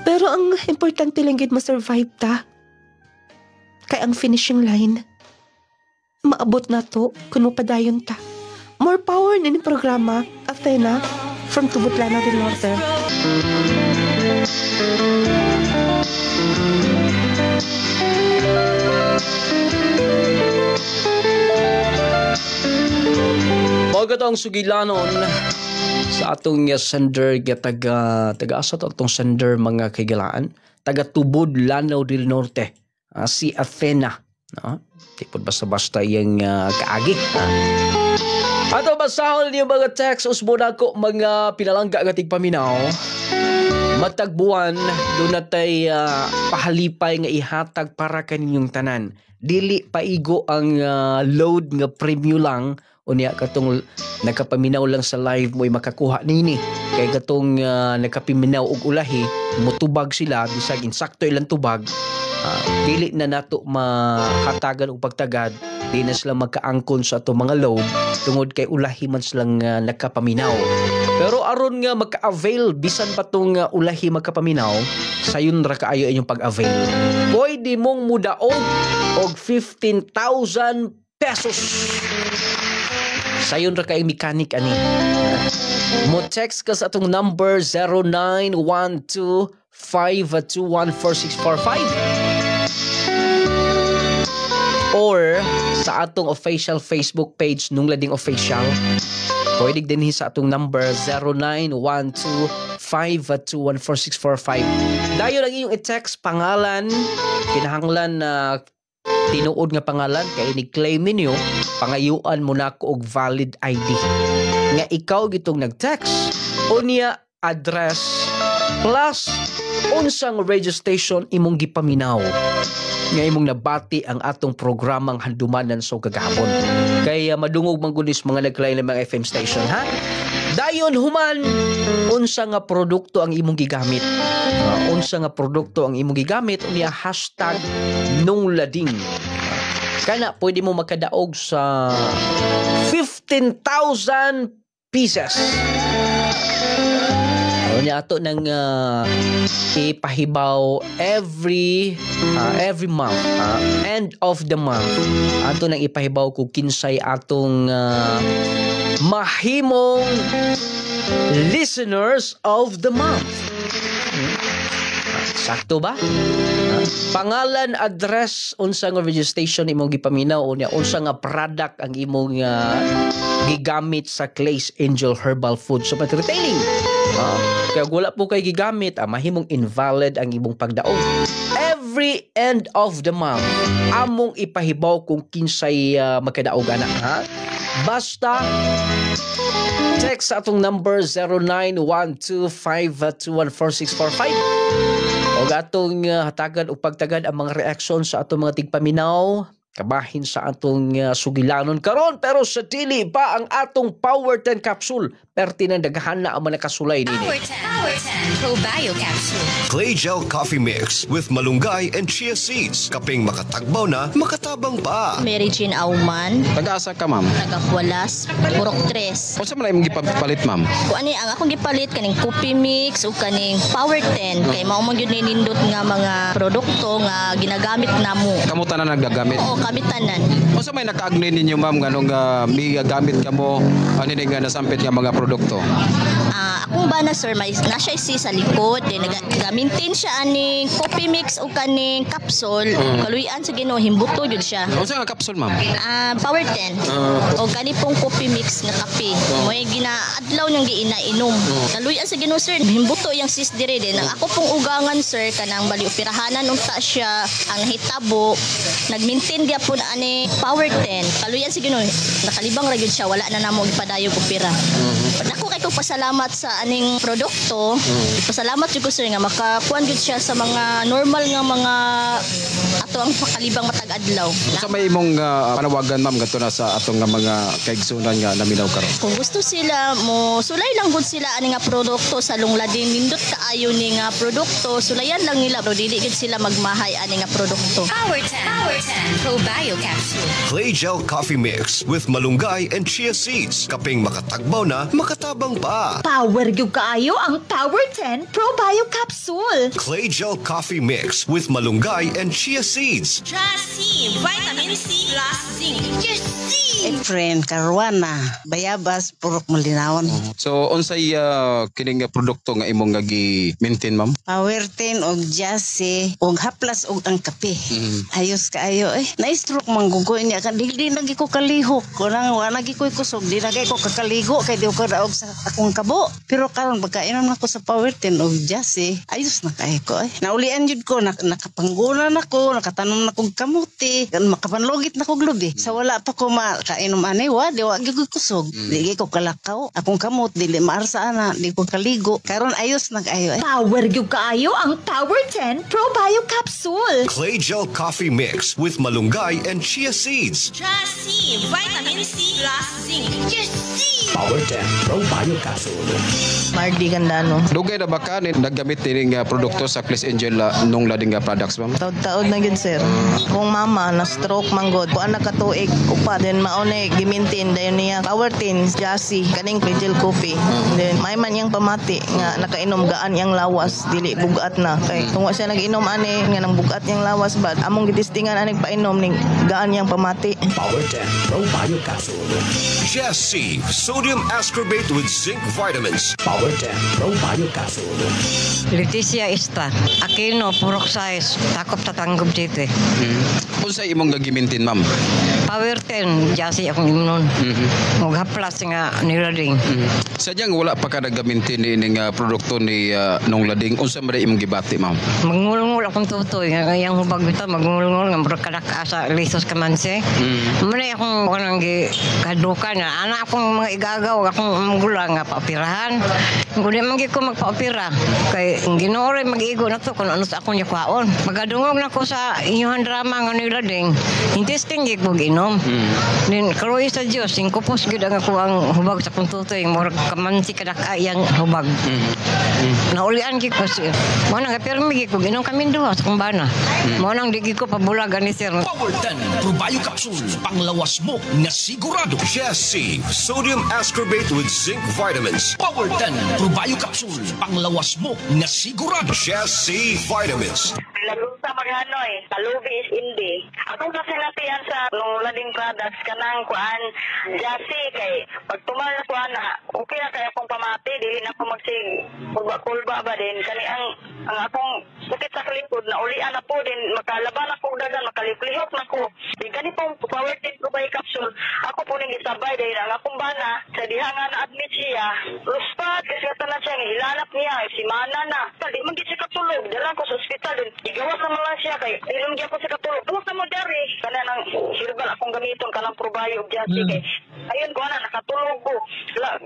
Pero ang importante lang gid ma-survive ta. Kay ang finishing line, maabot na to kung mapadayon ta. More power na ni programa, Athena, from Tubutlano del Norte. Magatang sugilanon sa atong sender taga-asa to atong sender mga kaigalaan taga-Tubod Lanao del Norte, si Athena, no? Tipod basta-basta yung kaagi. Ato basahon niyo mga text usbon ako mga pinalangga gatig paminaw. Matagbuan doon natay pahalipay nga ihatag para kaninyong tanan. Dili paigo ang load nga premyo lang. Unya katong nakapaminaw lang sa live mo'y makakuha nini. Kay katong nakapaminaw og ulahi, mutubag sila, bisag insakto ilang tubag. Dili na nato mahatagan og pagtagad, di na sila magkaangkon sa ato mga load tungod kay ulahi man silang nakapaminaw. Pero aron nga maka-avail bisan pa tong ulahi magkapaminaw, sayon ra kaayo inyong pag-avail. Pwede mong mudaog og 15,000 pesos. Sayon ra kay mechanic ani. Mo text ka sa atong number 0912-521-4645 or sa atong official Facebook page Nung Lading Official. Pwede din sa atong number 0912-521-4645. Dayon lang iyong i-text pangalan, kinahanglan na tinuod nga pangalan kay ni-claim ninyo, pangayuan mo na ko og valid ID. Nga ikaw gitong nag-text, unya address plus unsang radio station imong gipaminaw. Nga imong nabati ang atong programang handumanan sa kagahapon. Kaya madungog manggunis mga naglain ng mga FM station, ha? Dayon Dayon human, unsa nga produkto ang imong gigamit? Unsa nga produkto ang imong gigamit? Unya hashtag nung lading. Kana pwede mo makadaog sa 15,000 pieces. Unya ato nang ipahibaw every month, end of the month. Ato nang ipahibaw kung kinsay atong mahimong listeners of the month. Sakto ba? Pangalan, address, unsa nga registration imong gipaminaw, unya unsa nga product ang imong gigamit sa Clay's Angel Herbal Food Supply Retailing. Kaya wala po kay gigamit, mahimong invalid ang imong pagdaog. Every end of the month, among ipahibaw kung kinsay magkadaog ana, ha? Basta text sa atong number 0912-521-4645 o atong hatagan o pagtagad ang mga reaksyon sa atong mga tigpaminaw kabahin sa atong sugilanon karon. Pero sa dili pa ang atong Power 10 capsule pertinang daghan na ang mga nakasulay nini. Power 10 Probio Capsule. Clay Gel Coffee Mix with malunggay and chia seeds. Kaping makatagbaw na, makatabang pa. Mary Jean Auman, Taga-asa ka, ma'am? Nagapualas, Purok 3. Unsa man imong gipalit, ma'am? Kung ani ang akong gipalit kaning coffee mix o kaning Power 10 kay mao man gyud nindot nga mga produkto nga ginagamit namo. Kamo tanan nagagamit? Oo, kami tanan. Unsa may nakaagni ninyo, ma'am, nganong gamit kamo ani nga nasampit nga mga produkto? Akong bana sir, may nasa isi sa likod, then nagamintin siya aning coffee mix o kaning capsule. Kaluyan sa Ginoo himbuto jud siya. Unsa nga capsule, ma'am? Power 10. O kani pong coffee mix nga kape. Mo'y ginaadlaw niyang giinainom. Kaluyan sa Ginoo sir, himbuto yang sis dire din. Ang ako pong ugangan sir kanang bali operahanan unta siya ang hitabo. Nagmintin dia po na ani Power 10. Kaluyan sa Ginoo, nakalibang ra gyud siya, wala na namo gipadayog opera. Nako kay ko pasalamat sa aning produkto. Pasalamat jud ko sir nga makakuan jud siya sa mga normal nga mga ato ang pakalibang matag adlaw. Unsa may imong panawagan, ma'am, gadto na sa atong nga mga kaigsunan nga naminaw karon? Kung gusto sila mo sulay lang gud sila ani nga produkto sa lungladin nindot kaayo ni nga produkto, sulayan lang nila bro, dili gid sila magmahay ani nga produkto. Power 10 Probio Capsule. Clay Gel Coffee Mix with malunggay and chia seeds. Kaping makatagbaw na, makatabang pa. Power gyud kaayo ang Power 10 Probio Capsule. Clay Gel Coffee Mix with malunggay and chia seeds. Chassis, Vitamin C plus Zinc. Yes, Friend, Caruana, Bayabas, Purok Malinawon. So unsay kining produkto nga imong gi-maintain, ma'am? Power 10 og Jassy og haplas og ang kape. Ayos kaayo na-stroke manggugoy niya kan dili lagi ko kalihok. Kunang wala lagi ko kusog, di lagi ko kakaligo kay di ko daog sa akong kabo. Pero karon pagkainom nako sa Power 10 og Jassy, ayos na kay ko Naulian jud ko nakapanggulan nako, nakatanom na kog kamuti, kan makapanlogit na kog lubi. Sa wala pa ko makainom ani wa di wa gyud kusog. Di ko kalakaw. Akong kamot dili maarsa ana, di ko kaligo. Karon ayos na kaayo. Power gyud kaayo ang Power 10 Probio Capsule. Clay Gel Coffee Mix with malunggay and chia seeds. Chassis, Vitamin C plus Zinc. Yes, Power 10 Probio Capsule. Mardi ganda no. Dugay na ba ka naggamit ni produkto sa Clay's Angel nung lading products, ma'am? Taod-taod na gid sir. Kung mama na stroke manggod, ko anak katuig upa then maone gimintin dayon niya Power 10 Jassy kaning Clay's Coffee. Then may man yang pamati nga nakainom gaan yang lawas dili bugat na kay kung wa siya nag-inom ani nga nang bugat yang lawas bad among gitistingan aning painom ning gaan yang pamati. Power 10 Probio Capsule. Jassy, sodium ascorbate with zinc vitamins. Power 10 Probio Capsule. Leticia Esta, Aquino, Purok Size, takop tatanggap dito. Unsay imong gi-maintain, ma'am? Power 10, Jassy akong imnon. Maghaplas nga nilading. Sadyang wala pa ka nag-maintain ni nga produkto ni nung lading. Unsa man imong gibati, ma'am? Magngul-ngul akong tutoy nga yang hubag bita magngul-ngul nga berkadak asa lisos kamanse. Muna akong kanang kadukan nga anak akong mga igagaw akong gulang nga paoperahan. Kundi man gyud ko magpaopera kay Ginoo ray mag-igo na to kun ano sa akong yakwaon. Magadungog na ko sa inyong drama nga lading, interesting gig mo ginom. Then, karoy sa Diyos, yung kupos gud ang ako ang hubag sa kong tutoy, more kamansi kadakayang hubag. Naulian gig ko siya. Mo nang permi gig ko ginom kami duha sa kong bana. Mo nang di gig ko pabulagan ni sir. Power 10 Probayo Capsule. Panglawas mo na sigurado. Jesse, sodium ascorbate with zinc vitamins. Power 10 Probayo Capsule. Panglawas mo na sigurado. Jesse Vitamins. Naglusa maghanoy, kalubi is hindi. Akong kasinatian sa nung lading products kanang kuan Jassy kay pag tumal na kuan na okay na kaya akong pamati dili na ako magsig kulba ba din kani ang akong sakit sa likod na ulian na po din makalaban ako dagan makaliplihok na ko. Di gani pong Power 10 Probayo Capsule. Ako po ning isabay dahil ang akong bana sa diha nga na admit siya. Luspat kasi tanan siya hilanap niya si mana na. Di man gid siya katulog dala ko sa ospital din. Igawas naman lang siya kay inom gyud ko sa katulog. Tuwas na mo dari kana nang herbal akong gamiton kanang Probayo Jassy kay ayun ko na nakatulog ko.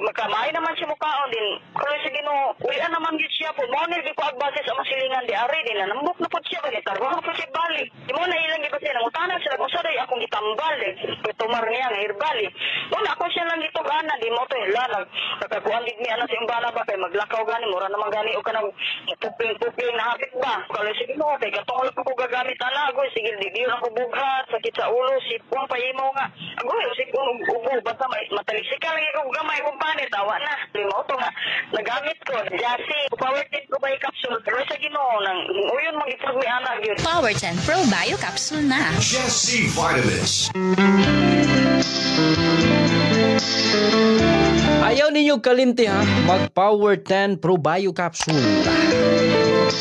Makamay naman siya mukaon din. Pero sa Ginoo, ulian naman gid siya po. Mo ni ko agbase sa masilingan di ari din na nambok na pud siya kay tarbaho ko siya bali. Di mo na ilang gid siya nangutanan siya kung sa day akong gitambal eh. Tumar niya nga herbal eh. Wala ako siya lang gito gana di mo to hilalag. Nakakuan gid mi ana sa imbana ba kay maglakaw gani mura naman gani o kanang puping na hapit ba. Kalo sige mo kay katong ko gagamit ana agoy sige di ako bughat sakit sa ulo sipon pahimo nga. Agoy sige ubo basta matalisikal lagi ko gamay kung panit tawa na. Di mo to nga nagamit ko Jassy Power 10 Probayo Capsule pero sa Ginoo nang uyon mag-ipag mi ana gyud. Power 10 Probayo Capsule na. Jesse Vitamins. Ayaw ninyo kalimti ha, mag Power 10 Probayo Capsule.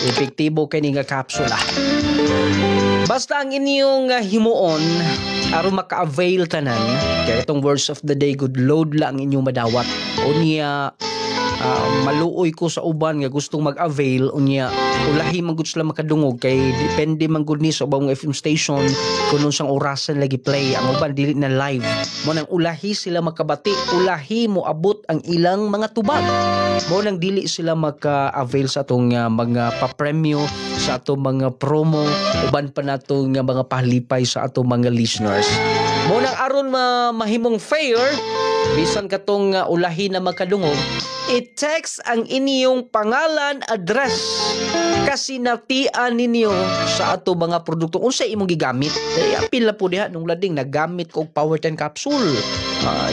Epektibo kay nga capsule. Basta ang inyong himuon aron maka-avail tanan kaya itong words of the day good load lang ang inyong madawat unya maluoy ko sa uban nga gustong mag-avail unya ulahi man gud sila makadungog kay depende man gud ni sa ubang FM station kung unsang orasan lagi play ang uban dili na live mo nang ulahi sila makabati ulahi mo abot ang ilang mga tubag mo nang dili sila maka-avail sa atong mga pa-premyo sa atong mga promo uban pa natong mga pahalipay sa atong mga listeners mo nang aron mahimong fair bisan katong ulahi na makadungog i-text ang inyong pangalan, address, kasinatian ninyo sa ato mga produkto. Unsa imong gigamit? Kaya apil na po diha nung lading nagamit ko Power 10 capsule.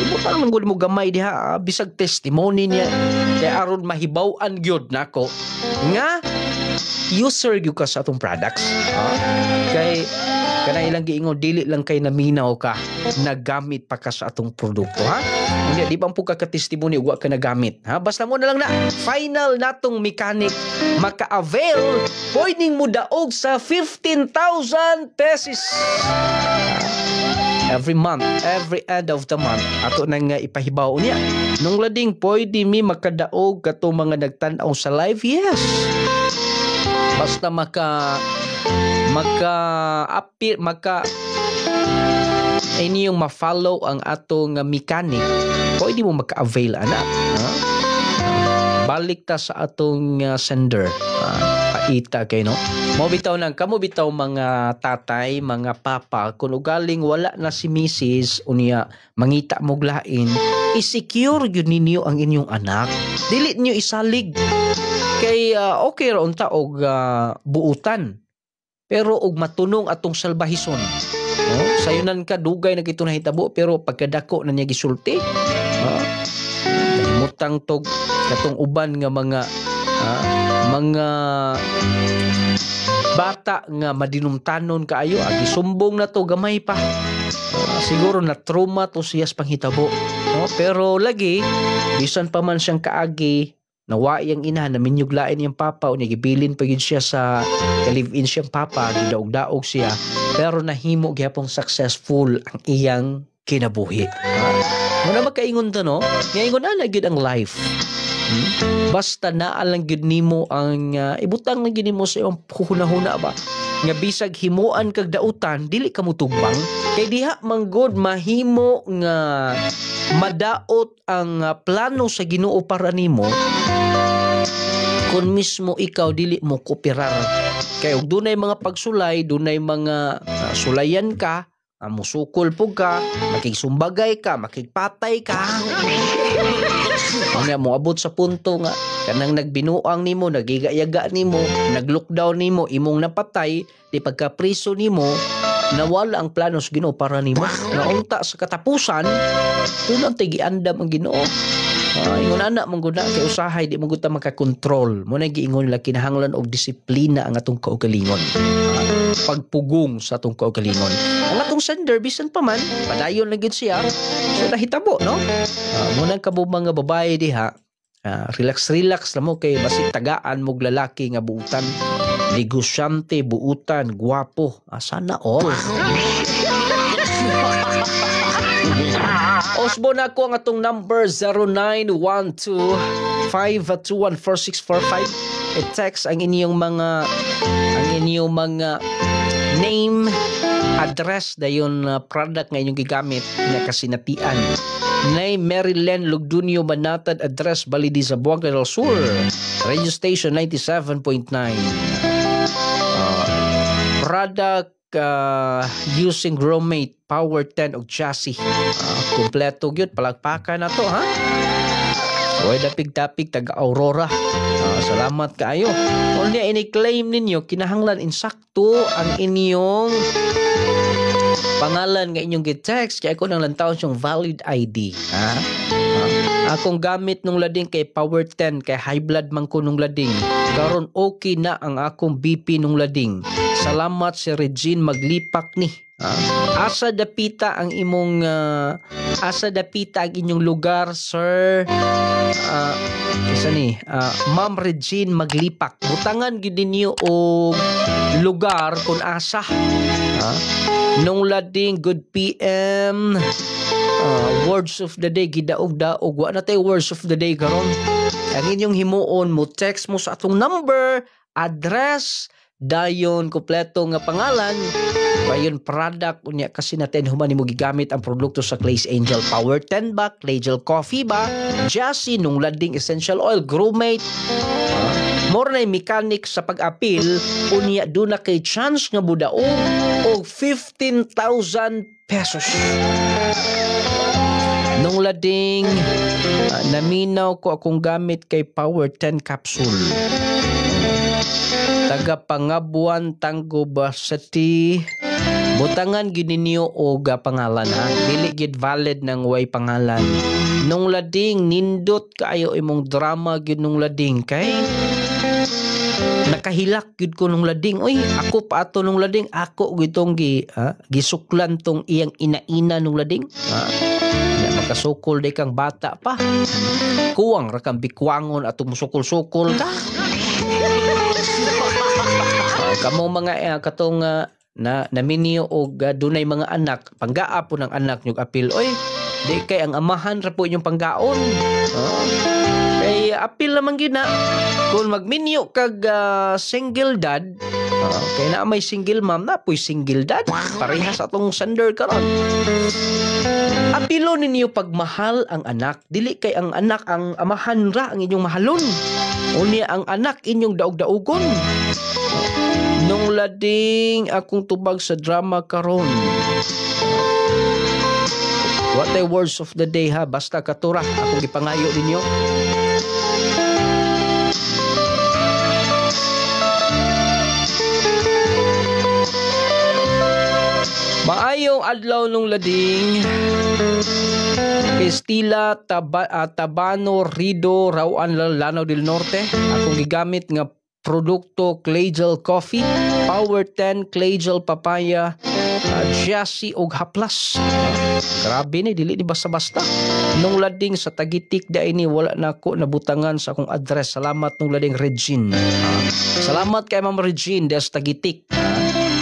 Ibutan naman gud mo gamay diha bisag testimony niya. Kaya aron mahibaw-an gyud nako nga user gyud ka sa atong products. Kay kana ilang giingon dili lang kay naminaw ka nagamit pa ka sa atong produkto ha. Hindi di bang po ka testimony wa ka nagamit ha. Basta mo na lang na final natong mechanic maka-avail pwedeng mo daog sa 15,000 pesos. Every month, every end of the month ato nang ipahibaw niya. Nung lading pwede mi makadaog katong mga nagtan-aw sa live. Yes. Basta inyong ma-follow ang atong mechanic pwede mo maka-avail ana balik ta sa atong sender paita kay no mo bitaw nang kamo bitaw mga tatay mga papa kun ugaling wala na si Mrs. unya mangita mo glain i-secure gyud ninyo ang inyong anak dili niyo isalig kay okay ra unta og buutan pero og matunong atong salbahison sayunan ka dugay na kito nahitabo pero pagkadako na niya gisulti mutang tog katong uban nga mga bata nga madinumtanon kaayo gisumbong na to gamay pa siguro na trauma to siya sa panghitabo pero lagi bisan pa man siyang kaagi nawa yang ina na minyuglain yung papa o gibilin pa yun siya sa live-in siyang papa gidaog-daog siya pero nahimo gyapong successful ang iyang kinabuhi muna magkaingon to no ngayon na gyud ang life basta naalang gyud nimo ang ibutang na gyud nimo sa iyong hunahuna ba nga bisag himuan kag dautan dili ka mutugbang kay diha manggod mahimo nga madaot ang plano sa Ginoo para nimo kung mismo ikaw dili mo kooperar kay og dunay mga pagsulay dunay mga sulayan ka, musukol po ka, makigsumbagay ka, makigpatay ka. Kanya mo abot sa punto nga kanang nagbinuang nimo, nagigayaga nimo, naglockdown nimo, imong napatay, di pagkapriso nimo, nawala ang plano sa Ginoo para nimo. Naunta sa katapusan, doon ang tigiandam ang Ginoo. Ingon anak mong guna kay usahay di mo guta makakontrol. Mo na giingon nila kinahanglan og disiplina ang atong kaugalingon. Pagpugong sa atong kaugalingon. Ang atong sender bisan pa man padayon na gid siya. So nahitabo no. Mo nang kabubang nga babae diha. Relax lang mo kay basig tagaan mog lalaki nga buutan. Negosyante, buutan, gwapo. Sana all. Osbo na ako ang atong number 0912-521-4645. I-text ang inyong mga name, address dayon product nga inyong gigamit na kasinatian. Nay Maryland Lugdunio Banatad, address Balidi Zamboanga del Sur, radio station 97.9. Product using Gromate, Power 10 og chassis. Kompleto gyud, palagpakan na to ha. Oy dapig-dapig taga Aurora. Salamat kaayo. Unya ini-claim ninyo kinahanglan insakto ang inyong pangalan nga inyong gi-text kay ako nang lantaw yung valid ID. Akong gamit nung lading kay Power 10 kay high blood man ko nung lading. Karon okay na ang akong BP nung lading. Salamat si Regine maglipak ni. Asa dapita ang imong lugar, sir? Isa ni Ma'am Regine maglipak. Butangan gid ninyo og lugar kung asa. Nung lading good PM. Words of the day gidaog-daog. Wa na tay words of the day karon. Ang inyong himuon mo text mo sa atong number, address, dayon kompleto nga pangalan, bayon product unya kasi natin human nimo gigamit ang produkto sa Clay's Angel Power 10 ba, Clay's Coffee ba, Jassy nung lading essential oil, Gromate. More na mechanic sa pag-apil unya do na kay chance nga budaog og 15,000 pesos. Nung lading naminaw ko akong gamit kay Power 10 capsule. Taga Pangabuan, Tango City. Butangan gid ninyo og pangalan ha. Dili gid valid nang way pangalan. Nung lading nindot kaayo imong drama gid nung lading kay nakahilak gid ko nung lading. Oy, ako pa ato nung lading, ako gitong gisuklan tong iyang ina-ina nung lading. Makasukol day kang bata pa. Kuwang ra kang bikwangon ato musukol-sukol ka. Kamo mga katong naminyo og dunay mga anak, panggaa po ng anak nyug apil. Oy, di kay ang amahan ra po inyong panggaon. Kay apil naman gina kung magminyo kag single dad, kay na may single mom na po'y single dad, parehas atong sender karon. Apilo ninyo pagmahal ang anak, dili kay ang anak ang amahan ra ang inyong mahalon. Unya ang anak inyong daog-daogon. Nung lading akong tubag sa drama karon. What the words of the day ha, basta katura akong gipangayo ninyo. Maayong adlaw nung lading. Estila Tabano Rido Rauan Lanao del Norte. Akong gigamit nga produkto Clay's Coffee, Power 10, Clay's Papaya, Jassy og Haplas. Grabe ni, dili ni basta-basta. Nung lading sa Tagitik da ini wala na ako nabutangan sa akong address. Salamat nung lading Regine. Salamat kay Ma'am Regine da sa Tagitik.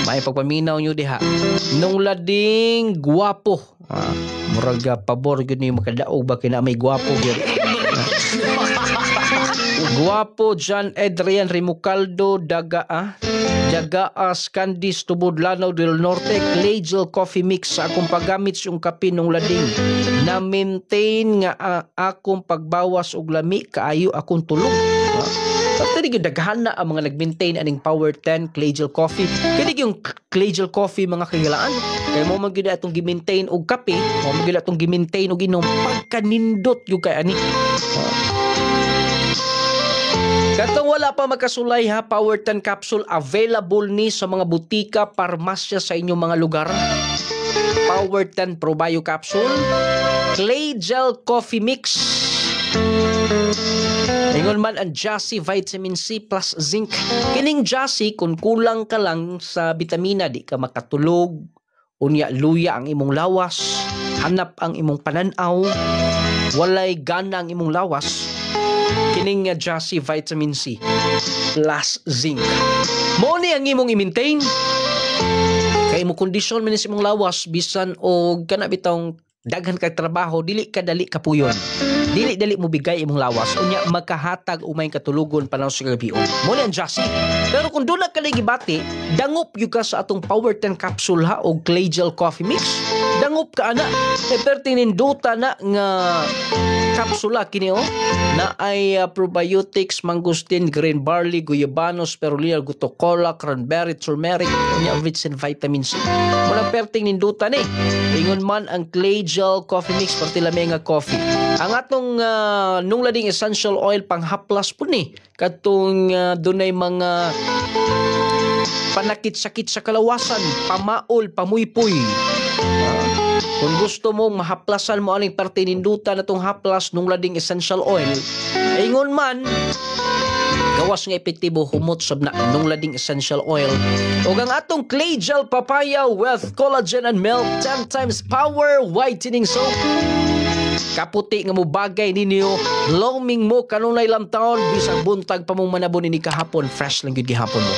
May pagpaminaw nyo diha. Nung lading guwapo. Muraga pabor gyud ni makadaog ba kina may guwapo gyud. Guwapo John Adrian Rimucaldo Dagaa Candice Tubod Lanao del Norte, Clay's Coffee Mix sa akong paggamit yung kape nung lading. Na maintain nga akong pagbawas og lami kaayo akong tulog. Pati Kani yung daghan na ang mga nag-maintain aning Power 10 Clay Gel Coffee. Kani yung Clay Gel Coffee mga kagalaan. Kaya mo magiging atong gi-maintain og kape, mo magiging atong gi-maintain og inom pagkanindot yung kay ani. Katong wala pa magkasulay ha, Power 10 capsule available ni sa mga butika, parmasya sa inyong mga lugar. Power 10 Probio capsule, Clay Gel Coffee Mix. Ingon man ang Jassy Vitamin C plus Zinc. Kining Jassy kung kulang ka lang sa bitamina di ka makatulog, unya luya ang imong lawas, hanap ang imong pananaw, walay gana ang imong lawas. Kining Jassy Vitamin C plus Zinc. Mo ni ang imong i-maintain. Kay mo kondisyon man sa imong lawas bisan og kana bitong daghan kay trabaho, dili ka dali kapuyon. Dili mo bigay imong lawas unya magkahatag umay katulugon panaw sa gabion. Mo ni ang Jassy. Pero kung doon na ka gibati, dangop gyud ka sa atong Power 10 capsule ha o Clay Gel Coffee Mix. Dangop ka ana. E pertininduta na nga kapsula kini na ay probiotics, mangustin, green barley, guyabano, spirulina, gutocola, cranberry, turmeric, unya rich in vitamin C. Mula perting ninduta ni. Ingon man ang Clay Gel Coffee Mix perti lami nga coffee. Ang atong nung lading essential oil panghaplas po ni. Katong dunay mga panakit-sakit sa kalawasan, pamaol, pamuypoy. Kung gusto mo mahaplasan mo aning parte ninduta na tong haplas nung lading essential oil, ingon man gawas nga epektibo humot sab na nung lading essential oil. Ug ang atong Clay Gel Papaya with collagen and milk 10 times power whitening soap. Kaputi nga mo bagay ninyo, blooming mo kanunay lang taon, bisang buntag pa mong manabon ini kahapon, fresh lang yun gihapon mo.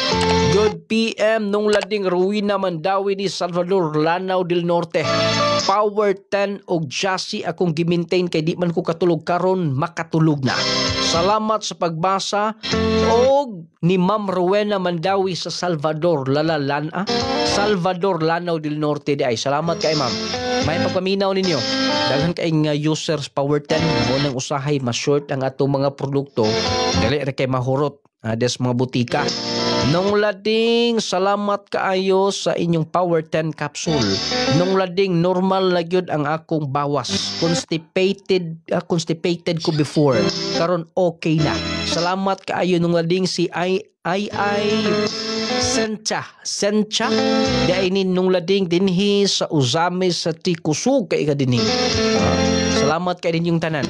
Good PM nung lading Ruina Mandawi ni Salvador Lanao del Norte. Power 10 og Jassy akong gi-maintain kay di man ko katulog karon, makatulog na. Salamat sa pagbasa og ni Ma'am Rowena Mandawi sa Salvador Salvador Lanao del Norte di ay. Salamat kay Ma'am. May pagpaminaw ninyo. Daghan kaing users Power 10 mo nang usahay ma-short ang atong mga produkto. Dili ra kay mahurot des mga butika. Nung lading salamat kaayo sa inyong Power 10 capsule. Nung lading normal na gyud ang akong bawas. Constipated ko before. Karon okay na. Salamat kaayo nung lading si Sencha dainin nung lading dinhi sa Uzami sa Tikusug kay ka dinhi. Salamat kay ninyong tanan.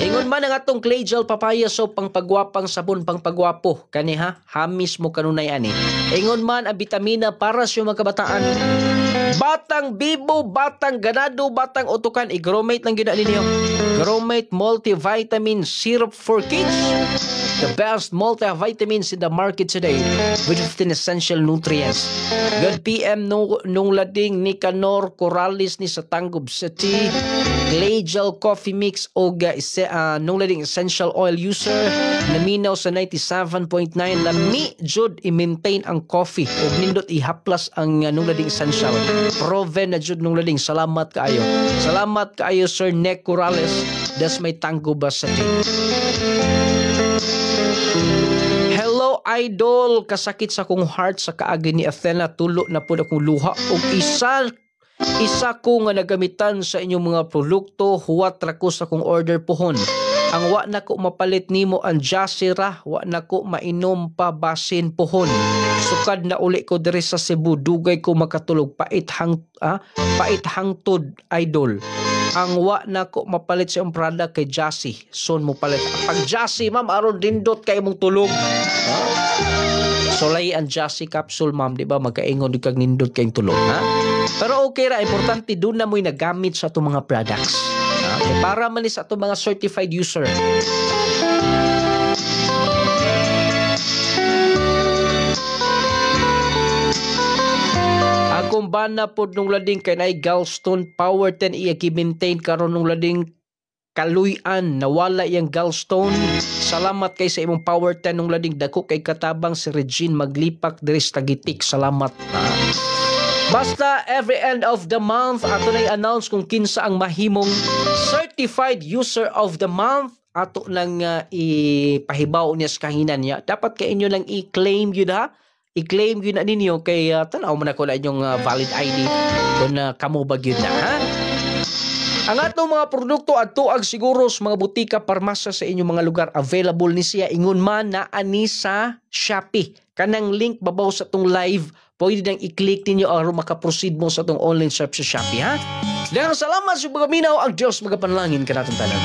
Ingon man ang atong Clay Gel Papaya soap pang pagwapang sabon pang pagwapo kani ha, hamis mo kanunay ani. Ingon man ang vitamina para sa mga kabataan. Batang bibo, batang ganado, batang utukan, i-Gromate lang gina ninyo. Gromate multivitamin syrup for kids. The best multivitamins in the market today with 15 essential nutrients. Good PM nung lading Nicanor Corrales ni sa Tangub City. Clay Gel Coffee Mix o nung lading essential oil user. Naminaw sa 97.9. Lami jud i-maintain ang coffee o nindot ihaplas ang nung lading essential. Proven na jud nung lading. Salamat kaayo. Salamat kaayo Sir Nick Corrales. Das may Tangub City. Hello idol, kasakit sa kong heart sa kaagi ni Athena, tulo na po akong luha og isa ko nga nagamitan sa inyong mga produkto, huwat ra ko sa kong order pohon. Ang wa na ko mapalit nimo ang Jassy ra, wa na ko mainom pa basin pohon. Sukad na uli ko diri sa Cebu, dugay ko makatulog, pait hangtod idol. Ang wa na ko mapalit sa yung product kay Jassy, son mo palit. Pag Jassy ma'am aron dindot kay mong tulog. Solay ang Jassy capsule ma'am, di ba magkaingon di kag nindot kay tulog ha. Pero okay ra, importante doon na mo'y nagamit sa itong mga products. Okay, para man sa itong mga certified user. Akong bana po nung lading kay na gallstone Power 10 iya ki-maintain karon nung lading kaluyan nawala yung gallstone. Salamat kay sa imong Power 10 nung lading dako kay katabang si Regine Maglipak diri sa Tagitik. Salamat. Basta every end of the month ato na i-announce kung kinsa ang mahimong certified user of the month ato lang ipahibaw niya sa kahinan niya, dapat kay inyo lang i-claim yun ha. I-claim yun na ninyo kay tanaw mo na ko na inyong valid ID kung kamo ba yun na ha. Ang atong mga produkto at tuag siguro sa mga butika, parmasya sa inyong mga lugar, available ni siya ingon man na ani sa Shopee. Kanang link babaw sa tong live, pwede nang i-click ninyo aron makaproceed mo sa tong online shop sa Shopee ha. Dahil salamat sa pagaminaw, ang Diyos magapanlangin ka natin tanan.